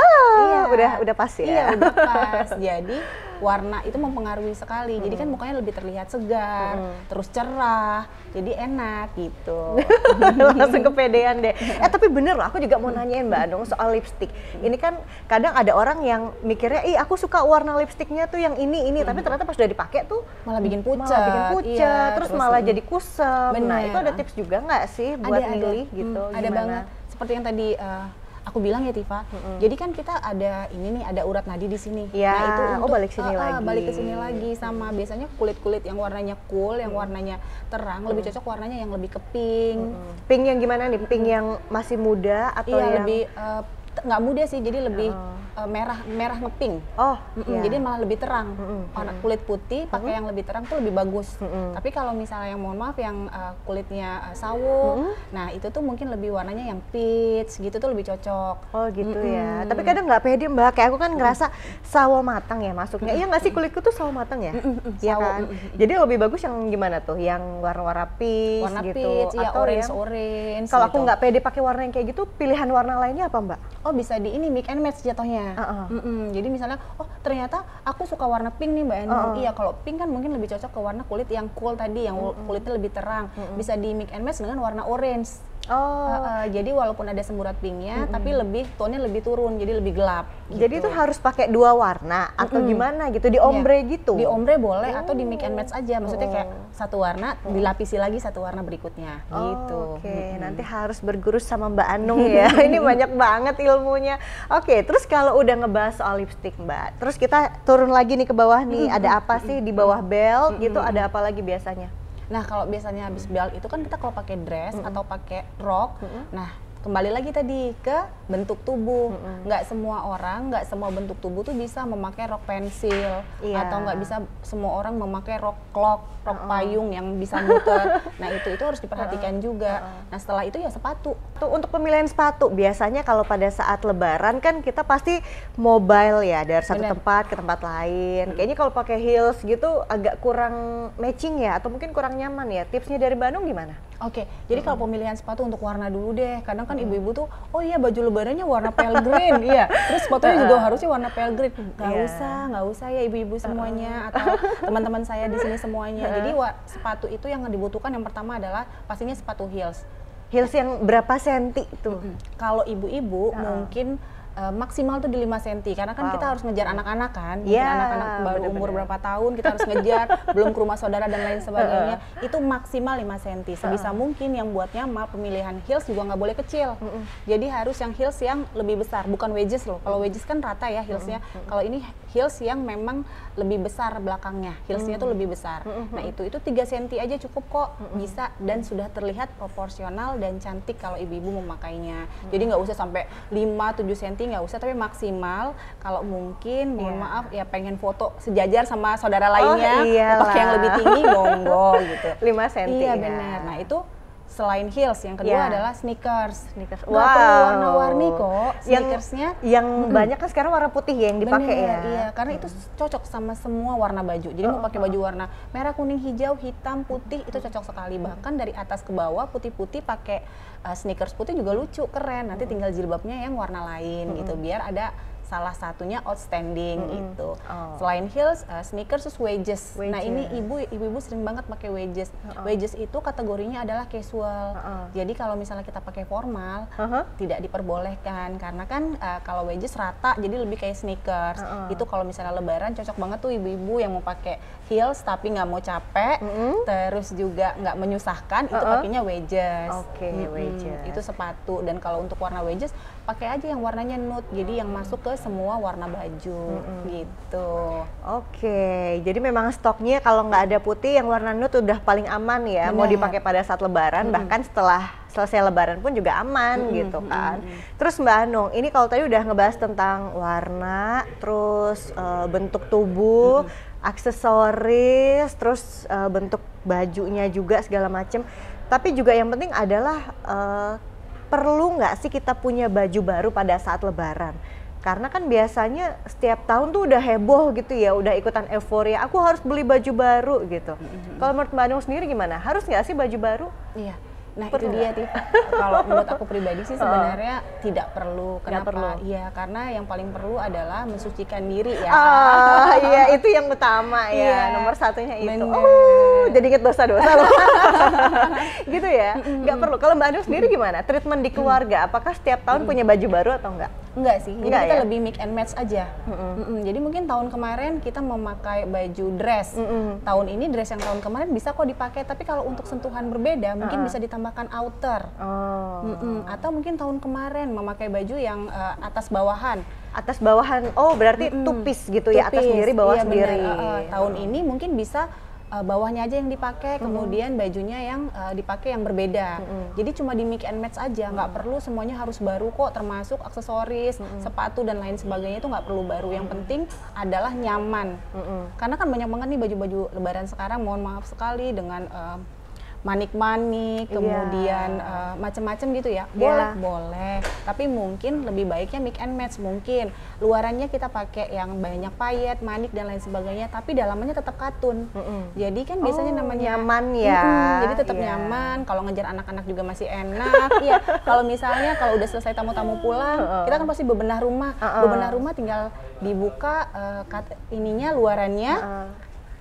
[SPEAKER 1] Udah pas ya.
[SPEAKER 2] Iya, udah pas. Jadi warna itu mempengaruhi sekali. Jadi kan mukanya lebih terlihat segar, terus cerah. Jadi enak gitu.
[SPEAKER 1] Langsung kepedean deh. Tapi bener loh, aku juga mau nanyain Mbak Anung soal lipstik. Ini kan kadang ada orang yang mikirnya, aku suka warna lipstiknya tuh yang ini, tapi ternyata pas udah dipakai tuh
[SPEAKER 2] malah bikin pucat,
[SPEAKER 1] terus malah jadi kusam. Nah, itu ada tips juga nggak sih buat milih gitu?
[SPEAKER 2] Ada banget. Seperti yang tadi aku bilang ya Tifa. Jadi kan kita ada ini nih, ada urat nadi di sini.
[SPEAKER 1] Ya,
[SPEAKER 2] nah itu untuk
[SPEAKER 1] balik sini lagi.
[SPEAKER 2] Balik ke sini lagi sama biasanya kulit-kulit yang warnanya cool, yang warnanya terang, lebih cocok warnanya yang lebih ke pink.
[SPEAKER 1] Pink yang gimana nih? Pink yang masih muda atau yang
[SPEAKER 2] lebih nggak muda sih, jadi lebih merah ngepink. Jadi malah lebih terang. Warna kulit putih pakai yang lebih terang tuh lebih bagus. Tapi kalau misalnya yang mohon maaf yang kulitnya sawo, nah itu tuh mungkin lebih warnanya yang peach gitu tuh lebih cocok.
[SPEAKER 1] Oh gitu ya. Tapi kadang nggak pede Mbak, kayak aku kan ngerasa sawo matang ya masuknya. Iya nggak sih, kulitku tuh sawo matang ya? Iya kan. Jadi lebih bagus yang gimana tuh? Yang warna-warna peach
[SPEAKER 2] warna
[SPEAKER 1] gitu,
[SPEAKER 2] peach,
[SPEAKER 1] atau
[SPEAKER 2] orange.
[SPEAKER 1] Kalau aku nggak pede pakai warna yang kayak gitu, pilihan warna lainnya apa Mbak?
[SPEAKER 2] Oh bisa di ini mix and match jatuhnya. Jadi misalnya, ternyata aku suka warna pink nih Mbak Enung. Iya, kalau pink kan mungkin lebih cocok ke warna kulit yang cool tadi, yang kulitnya lebih terang. Bisa di mix and match dengan warna orange. Jadi walaupun ada semburat pinknya, tapi tone-nya lebih turun, jadi lebih gelap. Gitu.
[SPEAKER 1] Jadi itu harus pakai dua warna atau gimana gitu, di ombre gitu?
[SPEAKER 2] Di ombre boleh atau di mix and match aja. Maksudnya kayak satu warna dilapisi lagi satu warna berikutnya. Gitu.
[SPEAKER 1] Oke, nanti harus berguru sama Mbak Anung ya. Ini banyak banget ilmunya. Oke, terus kalau udah ngebahas soal lipstick Mbak, terus kita turun lagi nih ke bawah nih. Ada apa sih di bawah belt gitu? Ada apa lagi biasanya?
[SPEAKER 2] Nah kalau biasanya habis belt itu kan kita kalau pakai dress atau pakai rok, nah kembali lagi tadi ke bentuk tubuh. Nggak semua orang, nggak semua bentuk tubuh tuh bisa memakai rok pensil, atau nggak bisa semua orang memakai rok clog, rok payung yang bisa muter. Nah itu harus diperhatikan juga. Nah setelah itu ya sepatu.
[SPEAKER 1] Untuk pemilihan sepatu, biasanya kalau pada saat lebaran kan kita pasti mobile ya, dari satu tempat ke tempat lain. Kayaknya kalau pakai heels gitu agak kurang matching ya, atau mungkin kurang nyaman ya. Tipsnya dari Bandung gimana?
[SPEAKER 2] Oke, jadi kalau pemilihan sepatu untuk warna dulu deh. Kadang kan ibu-ibu tuh, oh iya baju lebarannya warna pale green, iya. Terus sepatunya juga harusnya warna pale green. Nggak usah ya ibu-ibu semuanya, atau teman-teman saya di sini semuanya. Jadi sepatu itu yang dibutuhkan yang pertama adalah pastinya sepatu heels.
[SPEAKER 1] Heels yang berapa senti tuh?
[SPEAKER 2] Kalau ibu-ibu mungkin maksimal tuh di 5 cm, karena kan kita harus ngejar anak-anak kan, mungkin anak-anak baru umur berapa tahun kita harus ngejar, belum ke rumah saudara dan lain sebagainya, itu maksimal 5 cm. Sebisa mungkin yang buat nyaman pemilihan heels juga nggak boleh kecil, jadi harus yang heels yang lebih besar, bukan wedges loh. Kalau wedges kan rata ya heelsnya, kalau ini heels yang memang lebih besar belakangnya, heelsnya tuh lebih besar. Nah itu 3 cm aja cukup kok, bisa dan sudah terlihat proporsional dan cantik kalau ibu-ibu memakainya. Jadi nggak usah sampai 5-7 cm, nggak usah, tapi maksimal. Kalau mungkin mohon maaf ya pengen foto sejajar sama saudara lainnya, pakai yang lebih tinggi monggo gitu.
[SPEAKER 1] 5 cm.
[SPEAKER 2] Iya benar. Nah itu selain heels, yang kedua adalah sneakers.
[SPEAKER 1] Wow.
[SPEAKER 2] Warna-warni kok sneakersnya.
[SPEAKER 1] Yang banyak kan sekarang warna putih ya yang dipakai ya.
[SPEAKER 2] Iya, karena itu cocok sama semua warna baju. Jadi mau pakai baju warna merah, kuning, hijau, hitam, putih itu cocok sekali. Bahkan dari atas ke bawah putih-putih pakai sneakers putih juga lucu, keren. Nanti tinggal jilbabnya yang warna lain gitu, biar ada salah satunya outstanding gitu. Selain heels, sneakers, terus wedges. Nah ini ibu-ibu sering banget pakai wedges. Wedges itu kategorinya adalah casual. Jadi kalau misalnya kita pakai formal, tidak diperbolehkan karena kan kalau wedges rata, jadi lebih kayak sneakers. Itu kalau misalnya lebaran cocok banget tuh ibu-ibu yang mau pakai heels tapi nggak mau capek, terus juga nggak menyusahkan, itu pakainya wedges.
[SPEAKER 1] Wedges.
[SPEAKER 2] Itu sepatu. Dan kalau untuk warna wedges, pakai aja yang warnanya nude, jadi yang masuk ke semua warna baju gitu.
[SPEAKER 1] Jadi memang stoknya kalau nggak ada putih, yang warna nude udah paling aman ya. Mau dipakai pada saat lebaran, bahkan setelah selesai lebaran pun juga aman gitu kan. Terus Mbak Anung, ini kalau tadi udah ngebahas tentang warna, terus bentuk tubuh, aksesoris, terus bentuk bajunya juga segala macem. Tapi juga yang penting adalah perlu nggak sih kita punya baju baru pada saat lebaran? Karena kan biasanya setiap tahun tuh udah heboh gitu ya, udah ikutan euforia, aku harus beli baju baru gitu. Kalau menurut Mbak Anung sendiri gimana? Harus nggak sih baju baru?
[SPEAKER 2] Iya. Nah itu dia Tifa. Kalau menurut aku pribadi sih sebenarnya tidak perlu. Kenapa? Iya karena yang paling perlu adalah mensucikan diri ya.
[SPEAKER 1] Iya itu yang utama ya, nomor satunya itu. Jadi inget dosa-dosa loh. Gitu ya, nggak perlu. Kalau Mbak Anung sendiri gimana? Treatment di keluarga, apakah setiap tahun punya baju baru atau enggak?
[SPEAKER 2] Enggak sih, jadi kita lebih mix and match aja. Jadi mungkin tahun kemarin kita memakai baju dress, tahun ini dress yang tahun kemarin bisa kok dipakai, tapi kalau untuk sentuhan berbeda mungkin bisa ditambahkan outer. Atau mungkin tahun kemarin memakai baju yang atas bawahan.
[SPEAKER 1] Atas bawahan, oh berarti tupis gitu ya, atas sendiri bawah sendiri.
[SPEAKER 2] Tahun ini mungkin bisa bawahnya aja yang dipakai, kemudian bajunya yang dipakai yang berbeda. Jadi cuma di mix and match aja, nggak perlu semuanya harus baru kok, termasuk aksesoris, sepatu dan lain sebagainya itu nggak perlu baru. Yang penting adalah nyaman. Karena kan banyak banget nih baju-baju lebaran sekarang, mohon maaf sekali dengan manik-manik, kemudian macam-macam gitu ya. Boleh. Tapi mungkin lebih baiknya mix and match. Mungkin luarannya kita pakai yang banyak payet, manik dan lain sebagainya, tapi dalamnya tetap katun. Jadi kan biasanya namanya
[SPEAKER 1] nyaman ya.
[SPEAKER 2] Jadi tetap nyaman. Kalau ngejar anak-anak juga masih enak. Iya. Kalau misalnya kalau udah selesai tamu-tamu pulang, kita kan pasti bebenah rumah. Bebenah rumah tinggal dibuka ininya luarannya.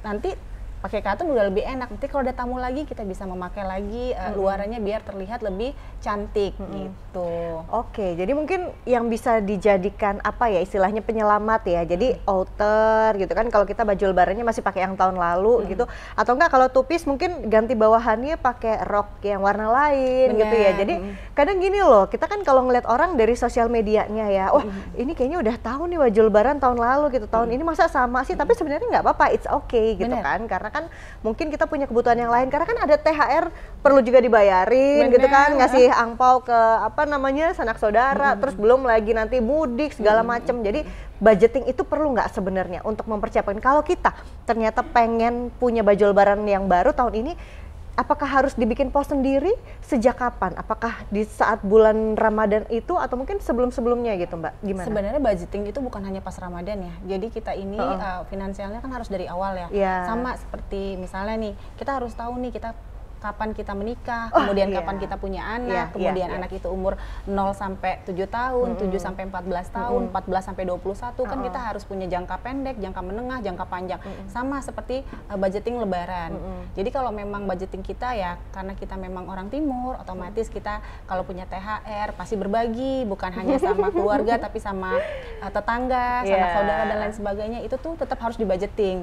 [SPEAKER 2] Nanti pakai katun udah lebih enak. Nanti kalau ada tamu lagi kita bisa memakai lagi luarannya biar terlihat lebih cantik gitu.
[SPEAKER 1] Oke, jadi mungkin yang bisa dijadikan apa ya istilahnya penyelamat ya. Jadi outer gitu kan, kalau kita baju lebarannya masih pakai yang tahun lalu gitu. Atau enggak kalau tupis mungkin ganti bawahannya pakai rok yang warna lain gitu ya. Jadi kadang gini loh, kita kan kalau ngeliat orang dari sosial medianya ya, wah ini kayaknya udah tahu nih baju lebaran tahun lalu gitu. Tahun ini masa sama sih, tapi sebenarnya nggak apa-apa, it's okay gitu kan. Karena kan mungkin kita punya kebutuhan yang lain, karena kan ada THR perlu juga dibayarin gitu kan, ngasih angpau ke apa namanya sanak saudara, terus belum lagi nanti mudik segala macem. Jadi budgeting itu perlu nggak sebenarnya untuk mempersiapkan kalau kita ternyata pengen punya baju lebaran yang baru tahun ini. Apakah harus dibikin pos sendiri? Sejak kapan? Apakah di saat bulan Ramadan itu atau mungkin sebelum-sebelumnya gitu Mbak? Gimana?
[SPEAKER 2] Sebenarnya budgeting itu bukan hanya pas Ramadan ya. Jadi kita ini finansialnya kan harus dari awal ya. Sama seperti misalnya nih, kita harus tahu nih kita kapan kita menikah, kemudian kapan kita punya anak, kemudian anak itu umur 0 sampai 7 tahun, 7 sampai 14 tahun, 14 sampai 21 kan kita harus punya jangka pendek, jangka menengah, jangka panjang. Sama seperti budgeting lebaran. Jadi kalau memang budgeting kita ya karena kita memang orang timur, otomatis kita kalau punya THR pasti berbagi, bukan hanya sama keluarga tapi sama tetangga, sanak saudara dan lain sebagainya. Itu tuh tetap harus dibudgeting.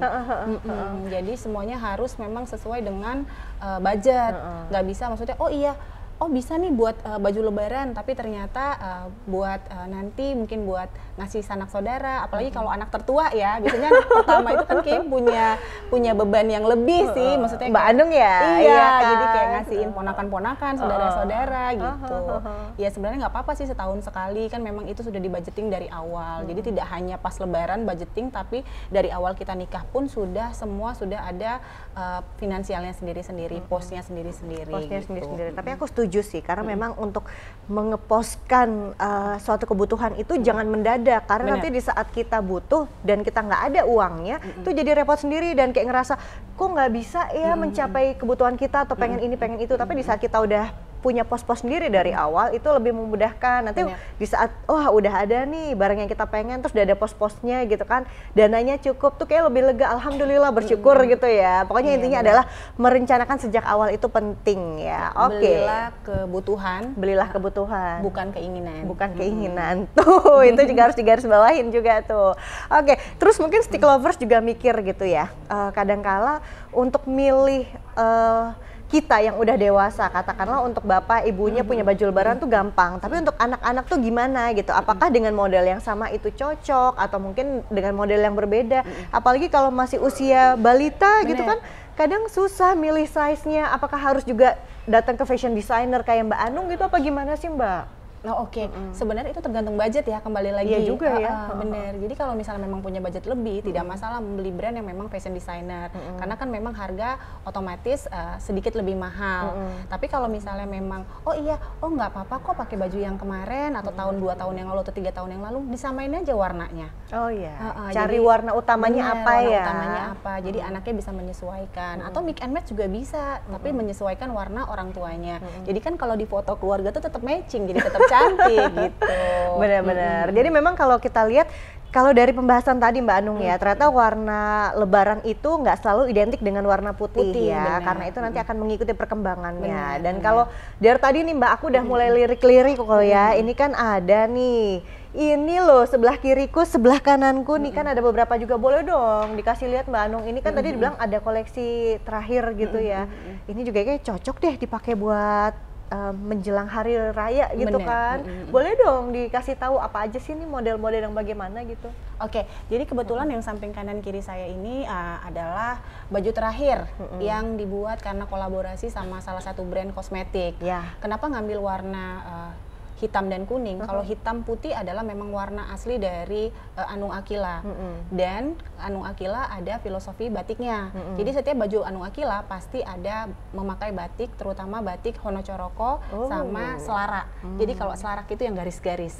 [SPEAKER 2] Jadi semuanya harus memang sesuai dengan budget. Nggak bisa maksudnya oh bisa nih buat baju lebaran tapi ternyata buat nanti mungkin buat ngasih sanak saudara, apalagi kalau anak tertua ya biasanya anak pertama itu kan kayak punya beban yang lebih sih, maksudnya
[SPEAKER 1] Mbak Anung ya.
[SPEAKER 2] Iya kan? Jadi kayak ngasihin ponakan-ponakan, saudara-saudara gitu. Ya sebenarnya nggak apa-apa sih setahun sekali, kan memang itu sudah dibudgeting dari awal. Jadi tidak hanya pas lebaran budgeting, tapi dari awal kita nikah pun semua sudah ada finansialnya sendiri-sendiri, posnya sendiri-sendiri.
[SPEAKER 1] Posnya
[SPEAKER 2] gitu.
[SPEAKER 1] sendiri-sendiri. Tapi aku setuju sih, karena memang untuk mengeposkan suatu kebutuhan itu jangan mendadak, karena nanti di saat kita butuh dan kita nggak ada uangnya, itu jadi repot sendiri dan kayak ngerasa kok nggak bisa ya mencapai kebutuhan kita atau pengen ini pengen itu. Tapi di saat kita udah punya pos-pos sendiri dari awal itu lebih memudahkan. Nanti di saat udah ada nih barang yang kita pengen, terus udah ada pos-posnya gitu kan, dananya cukup tuh kayak lebih lega, alhamdulillah, bersyukur gitu ya. Pokoknya intinya adalah merencanakan sejak awal itu penting ya. Belilah kebutuhan,
[SPEAKER 2] bukan keinginan.
[SPEAKER 1] Tuh itu juga harus digarisbawahin juga tuh. Oke, terus mungkin stick lovers juga mikir gitu ya, kadangkala untuk milih kita yang udah dewasa, katakanlah untuk bapak ibunya punya baju lebaran tuh gampang, tapi untuk anak-anak tuh gimana gitu? Apakah dengan model yang sama itu cocok atau mungkin dengan model yang berbeda? Apalagi kalau masih usia balita gitu kan, kadang susah milih size-nya. Apakah harus juga datang ke fashion designer kayak Mbak Anung gitu apa gimana sih Mbak?
[SPEAKER 2] Oh, oke. Sebenarnya itu tergantung budget ya, kembali lagi.
[SPEAKER 1] Iya juga ya.
[SPEAKER 2] Bener. Jadi kalau misalnya memang punya budget lebih, tidak masalah membeli brand yang memang fashion designer. Karena kan memang harga otomatis sedikit lebih mahal. Tapi kalau misalnya memang, oh nggak apa-apa kok pakai baju yang kemarin atau tahun 2 tahun yang lalu atau 3 tahun yang lalu, disamain aja warnanya.
[SPEAKER 1] Oh iya. Cari warna utamanya apa
[SPEAKER 2] warna
[SPEAKER 1] ya?
[SPEAKER 2] Utamanya apa. Jadi anaknya bisa menyesuaikan. Atau mix and match juga bisa, tapi menyesuaikan warna orang tuanya. Jadi kan kalau di foto keluarga tuh tetap matching, jadi tetap cantik gitu.
[SPEAKER 1] Benar-benar. Jadi memang kalau kita lihat, kalau dari pembahasan tadi Mbak Anung ya, ternyata warna lebaran itu nggak selalu identik dengan warna putih ya,
[SPEAKER 2] benar.
[SPEAKER 1] karena itu nanti akan mengikuti perkembangannya. Dan kalau dari tadi nih Mbak, aku udah mulai lirik-lirik kok ya, ini kan ada nih, ini loh sebelah kiriku, sebelah kananku nih kan ada beberapa juga, boleh dong dikasih lihat Mbak Anung. Ini kan tadi dibilang ada koleksi terakhir gitu ya, ini juga kayak cocok deh dipakai buat menjelang hari raya gitu.
[SPEAKER 2] Bener.
[SPEAKER 1] kan. Boleh dong dikasih tahu apa aja sih nih model-model yang bagaimana gitu.
[SPEAKER 2] Oke, jadi kebetulan yang samping kanan kiri saya ini adalah baju terakhir yang dibuat karena kolaborasi sama salah satu brand kosmetik.
[SPEAKER 1] Ya.
[SPEAKER 2] Kenapa ngambil warna hitam dan kuning? Kalau hitam putih adalah memang warna asli dari Anung Akila. Dan Anung Akila ada filosofi batiknya. Jadi setiap baju Anung Akila pasti ada memakai batik, terutama batik Honocoroko sama Selarak. Jadi kalau Selarak itu yang garis-garis.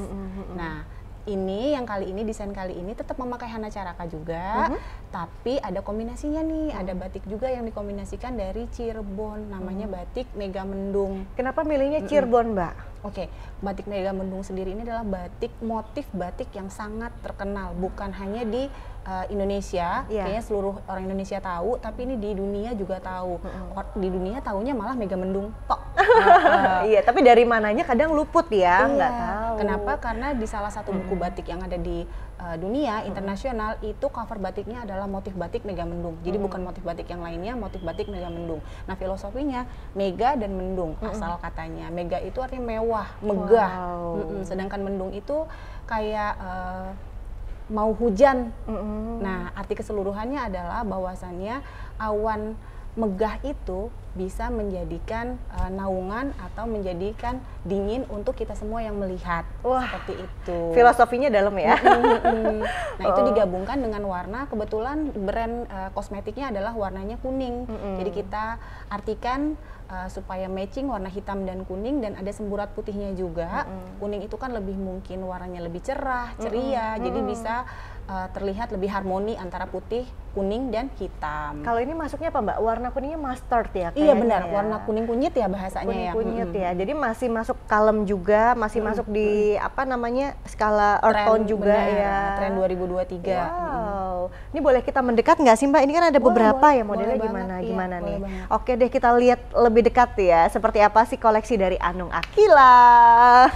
[SPEAKER 2] Nah, ini yang kali ini, desain kali ini tetap memakai Hana Caraka juga, tapi ada kombinasinya nih, ada batik juga yang dikombinasikan dari Cirebon, namanya batik Mega Mendung.
[SPEAKER 1] Kenapa milihnya Cirebon, Mbak?
[SPEAKER 2] Oke, batik Mega Mendung sendiri ini adalah motif batik yang sangat terkenal, bukan hanya di Indonesia, kayaknya seluruh orang Indonesia tahu, tapi ini di dunia juga tahu. Di dunia taunya malah Mega Mendung tok.
[SPEAKER 1] Iya, tapi dari mananya kadang luput ya, nggak tahu.
[SPEAKER 2] Kenapa? Karena di salah satu buku batik yang ada di dunia internasional itu cover batiknya adalah motif batik Mega Mendung. Jadi bukan motif batik yang lainnya, motif batik Mega Mendung. Nah, filosofinya Mega dan Mendung asal katanya. Mega itu artinya mewah, megah. Sedangkan Mendung itu kayak mau hujan. Nah, arti keseluruhannya adalah bahwasannya awan megah itu bisa menjadikan naungan atau menjadikan dingin untuk kita semua yang melihat. Seperti itu.
[SPEAKER 1] Filosofinya dalam ya.
[SPEAKER 2] Nah, itu digabungkan dengan warna. Kebetulan brand kosmetiknya adalah warnanya kuning. Jadi kita artikan supaya matching warna hitam dan kuning, dan ada semburat putihnya juga. Kuning itu kan lebih mungkin warnanya lebih cerah, ceria, jadi bisa terlihat lebih harmoni antara putih, kuning, dan hitam.
[SPEAKER 1] Kalau ini masuknya apa Mbak? Warna kuningnya mustard ya?
[SPEAKER 2] Iya benar, warna kuning kunyit ya bahasanya.
[SPEAKER 1] Kunyit ya, jadi masih masuk kalem juga, masih masuk di apa namanya, skala earth tone juga ya.
[SPEAKER 2] Tren 2023.
[SPEAKER 1] Wow, ini boleh kita mendekat nggak sih Mbak? Ini kan ada beberapa ya modelnya, gimana nih? Oke deh, kita lihat lebih dekat ya, seperti apa sih koleksi dari Anung Akila.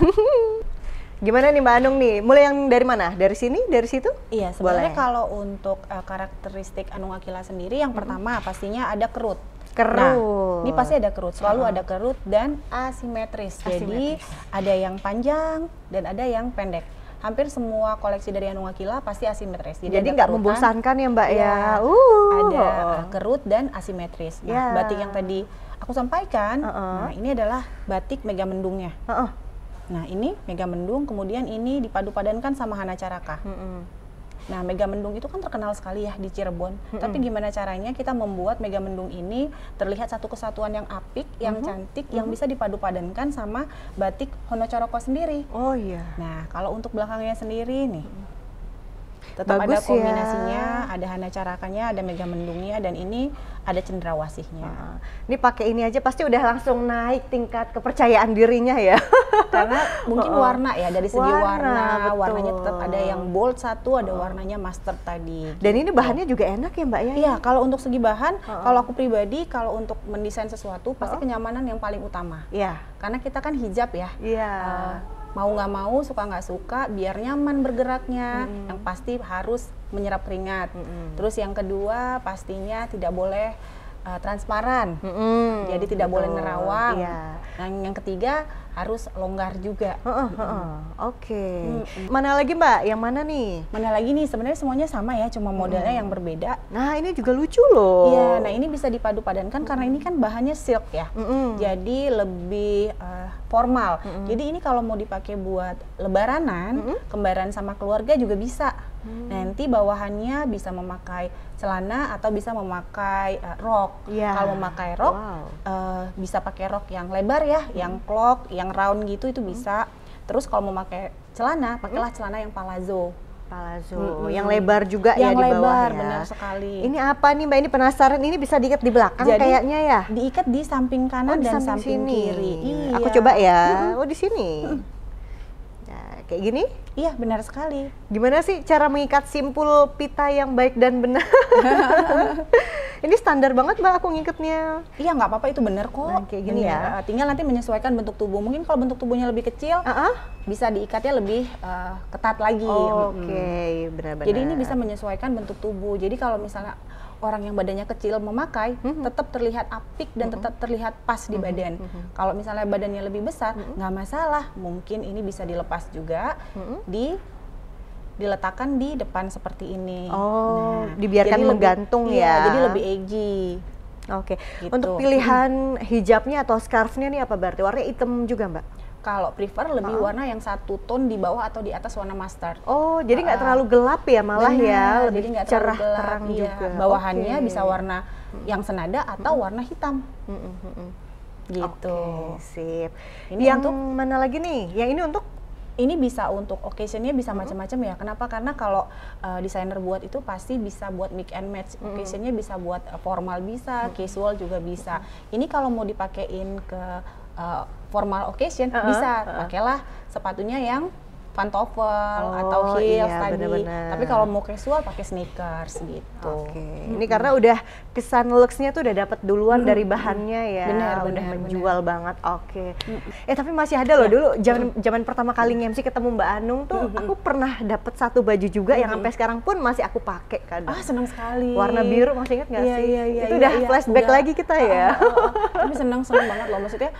[SPEAKER 1] Gimana nih Mbak Anung nih? Mulai yang dari mana? Dari sini? Dari situ?
[SPEAKER 2] Iya, sebenarnya kalau untuk karakteristik Anung Akila sendiri, yang pertama pastinya ada kerut. Nah, ini pasti ada kerut, selalu ada kerut dan asimetris. Jadi ada yang panjang dan ada yang pendek. Hampir semua koleksi dari Anung Akila pasti asimetris. Jadi
[SPEAKER 1] nggak membosankan ya Mbak ya?
[SPEAKER 2] Ada kerut dan asimetris. Nah, batik yang tadi aku sampaikan, nah ini adalah batik Mega Mendungnya. Nah, ini Mega Mendung, kemudian ini dipadu-padankan sama Hana Caraka. Nah, Mega Mendung itu kan terkenal sekali ya di Cirebon. Tapi gimana caranya kita membuat Mega Mendung ini terlihat satu kesatuan yang apik, yang cantik, yang bisa dipadu-padankan sama batik Honocoroko sendiri.
[SPEAKER 1] Oh iya.
[SPEAKER 2] Nah, kalau untuk belakangnya sendiri nih, tetap
[SPEAKER 1] bagus
[SPEAKER 2] ada kombinasinya, ada Hana Carakanya, ada Mega Mendungnya, dan ini ada cendrawasihnya.
[SPEAKER 1] Ini pakai ini aja pasti udah langsung naik tingkat kepercayaan dirinya ya.
[SPEAKER 2] Karena mungkin warna ya, dari segi warnanya tetap ada yang bold satu, ada warnanya mustard tadi.
[SPEAKER 1] Dan ini bahannya juga enak ya Mbak ya?
[SPEAKER 2] Iya, kalau untuk segi bahan, kalau aku pribadi, kalau untuk mendesain sesuatu, pasti kenyamanan yang paling utama.
[SPEAKER 1] Iya.
[SPEAKER 2] Karena kita kan hijab ya.
[SPEAKER 1] Iya.
[SPEAKER 2] Mau nggak mau, suka nggak suka, biar nyaman bergeraknya, yang pasti harus menyerap keringat. Terus yang kedua, pastinya tidak boleh transparan, jadi tidak boleh nerawang. Yang ketiga, harus longgar juga.
[SPEAKER 1] Oke. Mana lagi Mbak? Yang mana nih?
[SPEAKER 2] Mana lagi nih? Sebenarnya semuanya sama ya, cuma modelnya yang berbeda.
[SPEAKER 1] Nah ini juga lucu loh.
[SPEAKER 2] Iya, nah ini bisa dipadu-padankan karena ini kan bahannya silk ya, jadi lebih formal. Jadi ini kalau mau dipakai buat lebaranan, kembaran sama keluarga juga bisa. Nanti bawahannya bisa memakai celana atau bisa memakai rok. Kalau memakai rok, bisa pakai rok yang lebar ya, yang clog, yang round gitu itu bisa. Terus kalau mau pakai celana, pakailah celana yang palazzo.
[SPEAKER 1] Yang lebar juga ya di bawah. Yang lebar,
[SPEAKER 2] benar sekali.
[SPEAKER 1] Ini apa nih Mbak? Ini penasaran, ini bisa diikat di belakang. Jadi, kayaknya ya?
[SPEAKER 2] Diikat di samping kanan dan samping kiri.
[SPEAKER 1] Iya. Aku coba ya. Oh di sini. Nah, kayak gini?
[SPEAKER 2] Iya, benar sekali.
[SPEAKER 1] Gimana sih cara mengikat simpul pita yang baik dan benar? Ini standar banget Mbak aku ngikatnya.
[SPEAKER 2] Iya, nggak apa-apa, itu benar kok.
[SPEAKER 1] Nah, kayak gini ya.
[SPEAKER 2] Tinggal nanti menyesuaikan bentuk tubuh. Mungkin kalau bentuk tubuhnya lebih kecil, bisa diikatnya lebih ketat lagi.
[SPEAKER 1] Oke, benar-benar.
[SPEAKER 2] Jadi ini bisa menyesuaikan bentuk tubuh. Jadi kalau misalnya orang yang badannya kecil memakai, tetap terlihat apik dan tetap terlihat pas di badan. Kalau misalnya badannya lebih besar, nggak masalah. Mungkin ini bisa dilepas juga, diletakkan di depan seperti ini.
[SPEAKER 1] Dibiarkan menggantung
[SPEAKER 2] lebih,
[SPEAKER 1] ya.
[SPEAKER 2] Iya, jadi lebih edgy.
[SPEAKER 1] Oke.
[SPEAKER 2] Gitu.
[SPEAKER 1] Untuk pilihan hijabnya atau scarfnya nih apa berarti? Warnanya hitam juga Mbak?
[SPEAKER 2] Kalau prefer lebih warna yang satu tone di bawah atau di atas warna mustard.
[SPEAKER 1] Oh, jadi nggak terlalu gelap ya malah ya, lebih cerah
[SPEAKER 2] gelap,
[SPEAKER 1] terang juga.
[SPEAKER 2] Bawahannya bisa warna yang senada atau warna hitam. Gitu.
[SPEAKER 1] Sip. Ini yang untuk mana lagi nih? Yang ini untuk?
[SPEAKER 2] Ini bisa untuk occasionnya bisa macam-macam ya. Kenapa? Karena kalau desainer buat itu pasti bisa buat mix and match. Occasionnya bisa buat formal bisa, casual juga bisa. Ini kalau mau dipakein ke formal occasion bisa pakailah sepatunya yang pantofel atau heels tadi.
[SPEAKER 1] Bener-bener.
[SPEAKER 2] Tapi kalau mau casual pakai sneakers gitu.
[SPEAKER 1] Ini karena udah kesan looks-nya tuh udah dapat duluan dari bahannya ya. Udah menjual banget. Tapi masih ada loh dulu zaman pertama kali MC ketemu Mbak Anung tuh aku pernah dapat satu baju juga yang sampai sekarang pun masih aku pakai kadang.
[SPEAKER 2] Senang sekali.
[SPEAKER 1] Warna biru, masih ingat nggak sih?
[SPEAKER 2] Iya,
[SPEAKER 1] itu udah flashback lagi kita ya.
[SPEAKER 2] Tapi senang banget loh, maksudnya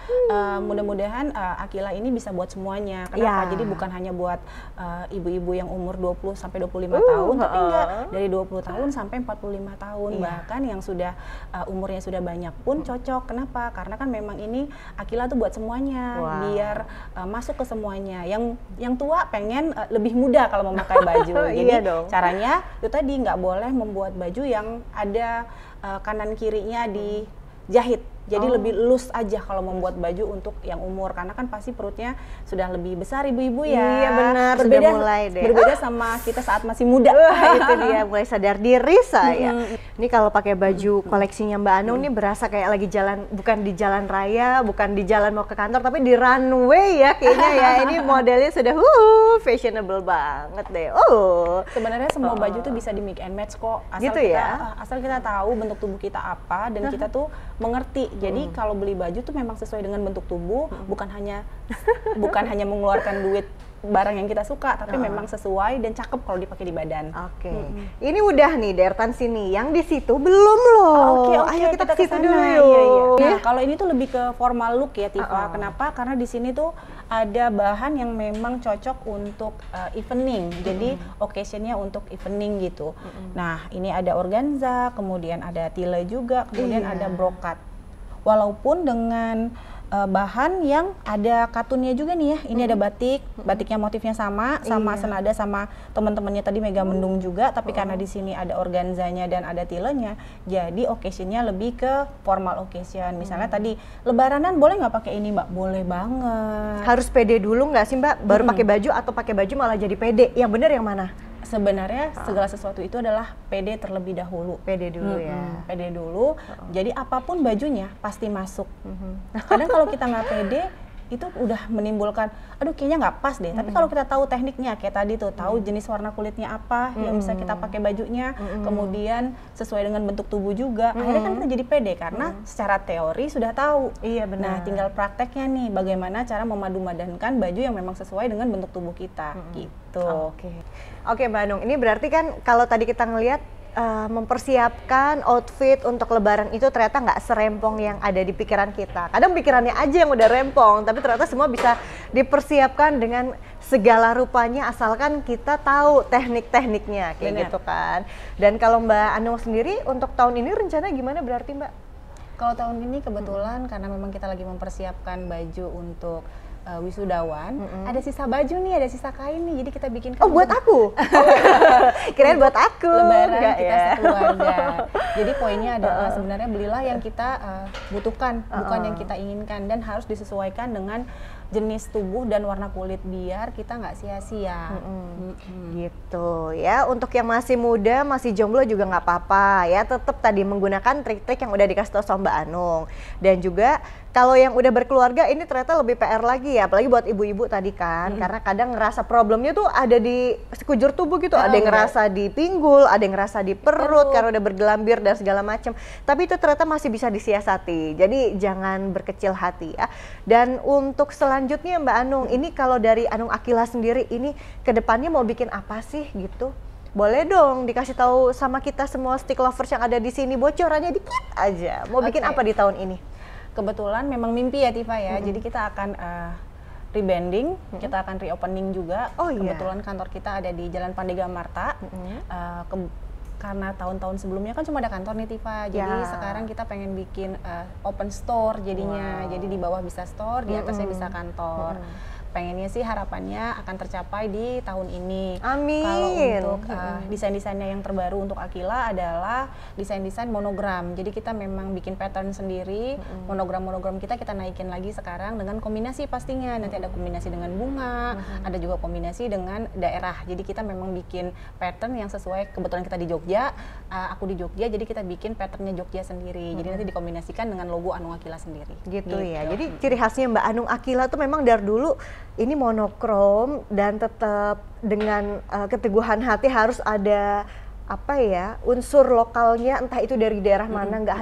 [SPEAKER 2] mudah-mudahan Akila ini bisa buat semuanya. Kenapa? Jadi bukan hanya buat ibu-ibu yang umur 20 sampai 25 tahun, tapi enggak, dari 20 tahun sampai 45 tahun. Bahkan yang sudah umurnya sudah banyak pun cocok. Kenapa? Karena kan memang ini Akila tuh buat semuanya, biar masuk ke semuanya. Yang tua pengen lebih muda kalau memakai baju. Jadi caranya itu tadi, nggak boleh membuat baju yang ada kanan kirinya dijahit. Jadi lebih loose aja kalau membuat baju untuk yang umur, karena kan pasti perutnya sudah lebih besar ibu-ibu ya.
[SPEAKER 1] Iya benar, sudah mulai deh.
[SPEAKER 2] Berbeda sama kita saat masih muda.
[SPEAKER 1] Itu dia, mulai sadar diri saya. Ini kalau pakai baju koleksinya Mbak Anung nih berasa kayak lagi jalan, bukan di jalan raya, bukan di jalan mau ke kantor, tapi di runway ya kayaknya ya. Ini modelnya sudah fashionable banget deh.
[SPEAKER 2] Sebenarnya semua baju tuh bisa di mix and match kok. Asal kita tahu bentuk tubuh kita apa dan kita tuh mengerti. Jadi kalau beli baju tuh memang sesuai dengan bentuk tubuh, bukan hanya mengeluarkan duit barang yang kita suka, tapi memang sesuai dan cakep kalau dipakai di badan.
[SPEAKER 1] Ini udah nih Dertan sini, yang di situ belum loh. Ayo kita ke situ dulu.
[SPEAKER 2] Nah, kalau ini tuh lebih ke formal look ya Tifa. Kenapa? Karena di sini tuh ada bahan yang memang cocok untuk evening. Jadi occasionnya untuk evening gitu. Nah, ini ada organza, kemudian ada tile juga, kemudian ada brokat. Walaupun dengan bahan yang ada katunnya juga nih ya. Ini ada batiknya motifnya sama senada sama teman-temannya tadi Mega Mendung juga, tapi karena di sini ada organzanya dan ada tilenya, jadi occasionnya lebih ke formal occasion. Misalnya tadi lebaranan boleh nggak pakai ini Mbak? Boleh banget.
[SPEAKER 1] Harus pede dulu nggak sih Mbak? Baru pakai baju atau pakai baju malah jadi pede? Yang benar yang mana?
[SPEAKER 2] Sebenarnya segala sesuatu itu adalah pede terlebih dahulu.
[SPEAKER 1] Pede dulu ya.
[SPEAKER 2] Pede dulu. Jadi apapun bajunya pasti masuk. Kadang kalau kita nggak pede, itu udah menimbulkan, aduh kayaknya nggak pas deh. Tapi kalau kita tahu tekniknya, kayak tadi tuh, tahu jenis warna kulitnya apa yang bisa kita pakai bajunya, kemudian sesuai dengan bentuk tubuh juga, akhirnya kan kita jadi pede karena secara teori sudah tahu.
[SPEAKER 1] Iya benar.
[SPEAKER 2] Nah, tinggal prakteknya nih, bagaimana cara memadu-madankan baju yang memang sesuai dengan bentuk tubuh kita, gitu.
[SPEAKER 1] Oke Mbak Anung, ini berarti kan kalau tadi kita ngelihat mempersiapkan outfit untuk lebaran itu ternyata nggak serempong yang ada di pikiran kita. Kadang pikirannya aja yang udah rempong, tapi ternyata semua bisa dipersiapkan dengan segala rupanya asalkan kita tahu teknik-tekniknya kayak gitu kan. Dan kalau Mbak Anung sendiri untuk tahun ini rencana gimana berarti Mbak?
[SPEAKER 2] Kalau tahun ini kebetulan karena memang kita lagi mempersiapkan baju untuk wisudawan, ada sisa baju nih, ada sisa kain nih, jadi kita bikin.
[SPEAKER 1] Oh, buat aku? Kirain buat aku.
[SPEAKER 2] Lebaran
[SPEAKER 1] Enggak,
[SPEAKER 2] kita
[SPEAKER 1] ya?
[SPEAKER 2] sekeluarga. Jadi poinnya adalah sebenarnya belilah yang kita butuhkan, bukan yang kita inginkan, dan harus disesuaikan dengan jenis tubuh dan warna kulit biar kita nggak sia-sia.
[SPEAKER 1] Gitu ya. Untuk yang masih muda, masih jomblo juga nggak apa-apa ya. Tetap tadi menggunakan trik-trik yang udah dikasih tahu sama Mbak Anung. Dan juga kalau yang udah berkeluarga ini ternyata lebih PR lagi ya, apalagi buat ibu-ibu tadi kan, karena kadang ngerasa problemnya tuh ada di sekujur tubuh gitu, ada yang ngerasa di pinggul, ada yang ngerasa di perut karena udah bergelambir dan segala macam. Tapi itu ternyata masih bisa disiasati, jadi jangan berkecil hati ya. Dan untuk selanjutnya Mbak Anung, ini kalau dari Anung Akila sendiri, ini kedepannya mau bikin apa sih gitu? Boleh dong dikasih tahu sama kita semua stick lovers yang ada di sini, bocorannya dikit aja. Mau bikin apa di tahun ini?
[SPEAKER 2] Kebetulan memang mimpi ya Tifa ya, jadi kita akan rebranding, kita akan reopening juga.
[SPEAKER 1] Oh, iya.
[SPEAKER 2] Kebetulan kantor kita ada di Jalan Pandega Marta. Karena tahun-tahun sebelumnya kan cuma ada kantor nih Tifa, jadi sekarang kita pengen bikin open store jadinya. Jadi di bawah bisa store, di atasnya bisa kantor. Pengennya sih harapannya akan tercapai di tahun ini.
[SPEAKER 1] Amin.
[SPEAKER 2] Kalau untuk desain-desainnya yang terbaru untuk Akila adalah desain-desain monogram. Jadi kita memang bikin pattern sendiri. Monogram-monogram kita naikin lagi sekarang dengan kombinasi pastinya. Nanti ada kombinasi dengan bunga, ada juga kombinasi dengan daerah. Jadi kita memang bikin pattern yang sesuai, kebetulan kita di Jogja, aku di Jogja, jadi kita bikin patternnya Jogja sendiri. Jadi nanti dikombinasikan dengan logo Anung Akila sendiri.
[SPEAKER 1] Gitu ya. Jadi ciri khasnya Mbak Anung Akila tuh memang dari dulu ini monokrom dan tetap dengan keteguhan hati harus ada apa ya, unsur lokalnya, entah itu dari daerah mana, nggak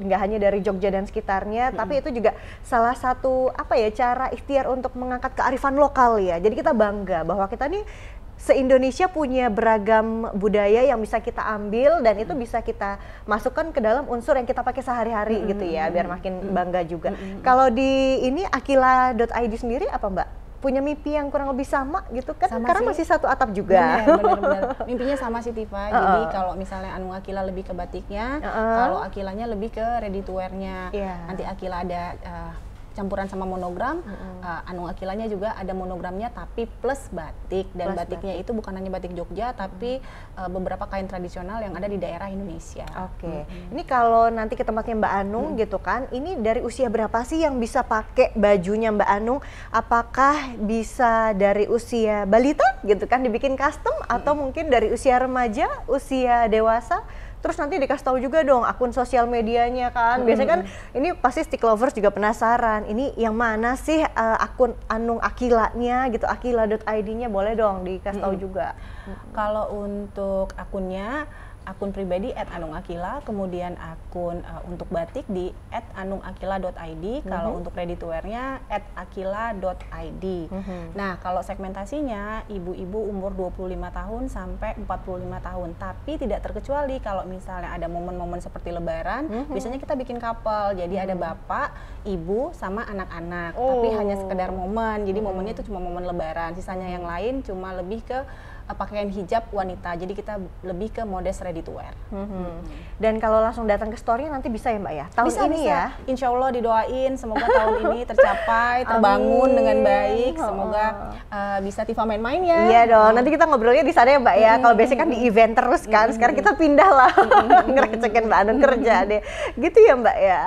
[SPEAKER 1] hanya dari Jogja dan sekitarnya, tapi itu juga salah satu apa ya, cara ikhtiar untuk mengangkat kearifan lokal ya. Jadi kita bangga bahwa kita nih se-Indonesia punya beragam budaya yang bisa kita ambil dan itu bisa kita masukkan ke dalam unsur yang kita pakai sehari-hari gitu ya, biar makin bangga juga. Kalau di ini akila.id sendiri apa Mbak? Punya mimpi yang kurang lebih sama gitu kan?
[SPEAKER 2] Sama
[SPEAKER 1] karena
[SPEAKER 2] sih.
[SPEAKER 1] masih satu atap juga.
[SPEAKER 2] Bener. Mimpinya sama sih Tifa. Jadi kalau misalnya Anung Akila lebih ke batiknya, kalau Akilanya lebih ke ready to wear-nya. Nanti Akila ada campuran sama monogram, Anung Akilanya juga ada monogramnya tapi plus batik, dan batiknya itu bukan hanya batik Jogja tapi beberapa kain tradisional yang ada di daerah Indonesia.
[SPEAKER 1] Oke. Ini kalau nanti ke tempatnya Mbak Anung gitu kan, ini dari usia berapa sih yang bisa pakai bajunya Mbak Anung? Apakah bisa dari usia balita gitu kan dibikin custom, atau mungkin dari usia remaja, usia dewasa? Terus nanti dikasih tahu juga dong akun sosial medianya kan. Biasanya kan ini pasti stick lovers juga penasaran. Ini yang mana sih akun Anung Akilanya gitu, akila.id-nya boleh dong dikasih tahu juga.
[SPEAKER 2] Kalau untuk akunnya, akun pribadi @anungakila, kemudian akun untuk batik di @anungakila.id, kalau untuk ready to wear-nya @akila.id. Nah, kalau segmentasinya ibu-ibu umur 25 tahun sampai 45 tahun, tapi tidak terkecuali kalau misalnya ada momen-momen seperti lebaran, biasanya kita bikin couple, jadi ada bapak, ibu, sama anak-anak, tapi hanya sekedar momen, jadi momennya itu cuma momen lebaran, sisanya yang lain cuma lebih ke pakaian hijab wanita, jadi kita lebih ke modest ready to wear.
[SPEAKER 1] Dan kalau langsung datang ke store-nya nanti bisa ya Mbak ya? Tahun
[SPEAKER 2] bisa,
[SPEAKER 1] ini ya?
[SPEAKER 2] Insya Allah didoain semoga tahun ini tercapai, terbangun dengan baik, semoga bisa Tifa main-main ya.
[SPEAKER 1] Iya dong, nanti kita ngobrolnya di sana ya Mbak ya. Kalau biasanya kan di event terus kan, sekarang kita pindah lah, ngerecekin Mbak Anung kerja deh. Gitu ya Mbak ya?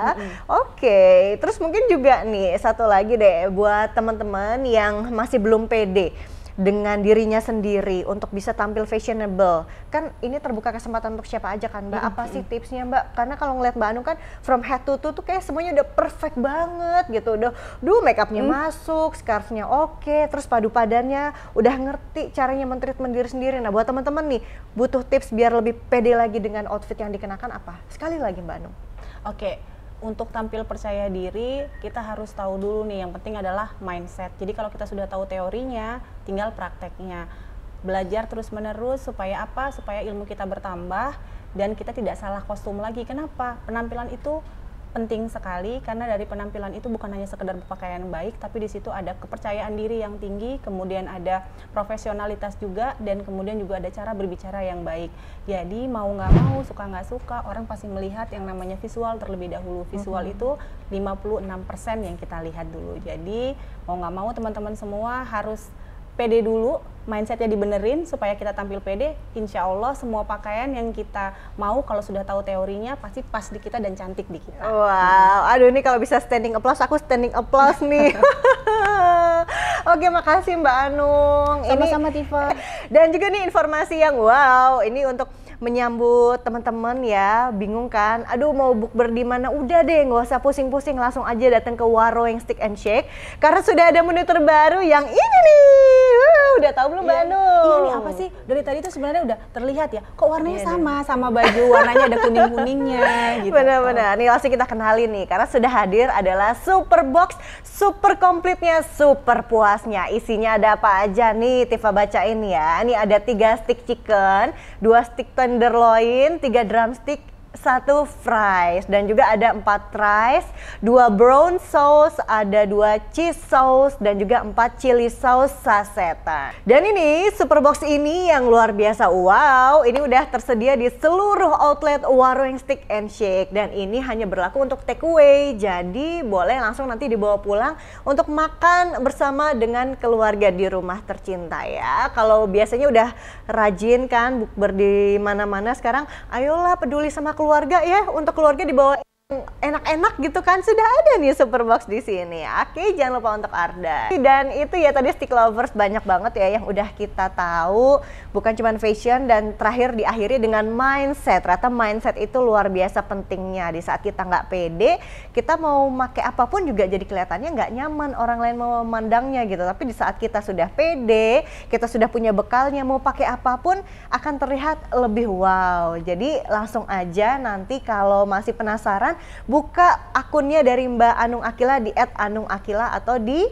[SPEAKER 1] Oke, terus mungkin juga nih satu lagi deh buat teman-teman yang masih belum pede dengan dirinya sendiri untuk bisa tampil fashionable. Kan ini terbuka kesempatan untuk siapa aja kan Mbak. Apa sih tipsnya Mbak? Karena kalau ngeliat Mbak Anung kan from head to toe tuh kayak semuanya udah perfect banget gitu. Udah make-upnya masuk, scarfnya oke, terus padu padannya udah ngerti caranya men-treatment diri sendiri. Nah buat teman-teman nih butuh tips biar lebih pede lagi dengan outfit yang dikenakan apa? Sekali lagi Mbak Anung.
[SPEAKER 2] Oke. Untuk tampil percaya diri, kita harus tahu dulu nih, yang penting adalah mindset. Jadi kalau kita sudah tahu teorinya, tinggal prakteknya. belajar terus-menerus supaya apa? Supaya ilmu kita bertambah dan kita tidak salah kostum lagi. Kenapa? Penampilan itu penting sekali karena dari penampilan itu bukan hanya sekedar berpakaian baik, tapi di situ ada kepercayaan diri yang tinggi, kemudian ada profesionalitas juga, dan kemudian juga ada cara berbicara yang baik. Jadi mau nggak mau, suka nggak suka, orang pasti melihat yang namanya visual terlebih dahulu. Visual itu 56% yang kita lihat dulu. Jadi mau nggak mau teman-teman semua harus pede dulu, mindsetnya dibenerin supaya kita tampil pede. Insya Allah semua pakaian yang kita mau kalau sudah tahu teorinya pasti pas di kita dan cantik di kita.
[SPEAKER 1] Wow, aduh ini kalau bisa standing applause, aku standing applause nih. Oke, makasih Mbak Anung.
[SPEAKER 2] Sama-sama Tifa.
[SPEAKER 1] Dan juga nih informasi yang wow, ini untuk menyambut teman-teman ya, bingung kan? Aduh mau bukber di mana? Udah deh, nggak usah pusing-pusing, langsung aja datang ke Warung Steak and Shake karena sudah ada menu terbaru yang ini nih. Udah tahu belum Mbak Anung?
[SPEAKER 2] Iya nih apa sih? Dari tadi tuh sebenarnya udah terlihat ya. Kok warnanya sama baju, warnanya ada kuning-kuningnya gitu.
[SPEAKER 1] Benar-benar. Nih langsung kita kenalin nih karena sudah hadir adalah Super Box, super komplitnya, super puasnya. Isinya ada apa aja nih? Tifa bacain ya. Ini ada 3 stick chicken, 2 stick tenderloin, 3 drumstick, 1 fries, dan juga ada 4 rice, 2 brown sauce, ada 2 cheese sauce, dan juga 4 chili sauce sasetan. Dan ini Super Box ini yang luar biasa, wow, ini udah tersedia di seluruh outlet Warung Steak and Shake, dan ini hanya berlaku untuk take away, jadi boleh langsung nanti dibawa pulang untuk makan bersama dengan keluarga di rumah tercinta ya. Kalau biasanya udah rajin kan bukber di mana-mana, sekarang ayolah peduli sama keluarga ya, untuk keluarga dibawa enak-enak gitu kan, sudah ada nih Super Box di sini. Oke, jangan lupa untuk order. Dan itu ya tadi stick lovers banyak banget ya yang udah kita tahu, bukan cuma fashion, dan terakhir diakhiri dengan mindset. Ternyata mindset itu luar biasa pentingnya. Di saat kita nggak pede, kita mau pakai apapun juga jadi kelihatannya nggak nyaman, orang lain mau memandangnya gitu. Tapi di saat kita sudah pede, kita sudah punya bekalnya, mau pakai apapun akan terlihat lebih wow. Jadi langsung aja nanti kalau masih penasaran, buka akunnya dari Mbak Anung Akila di @anungakila atau di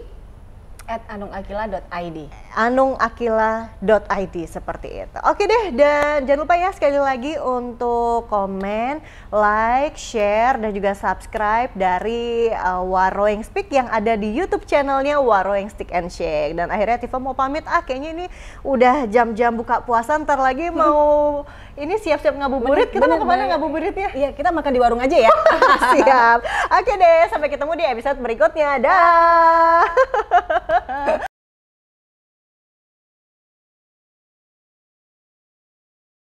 [SPEAKER 2] @anungakila.id.
[SPEAKER 1] anungakila.id seperti itu. Oke deh, dan jangan lupa ya sekali lagi untuk komen, like, share, dan juga subscribe dari Warung Speak yang ada di YouTube channelnya Warung Steak and Shake. Dan akhirnya Tifa mau pamit, kayaknya ini udah jam-jam buka puasa, ntar lagi mau ini siap-siap ngabuburit. Kita mau kemana ngabuburit ya?
[SPEAKER 2] Iya, kita makan di warung aja ya.
[SPEAKER 1] Siap. Oke deh, sampai ketemu di episode berikutnya. Dah.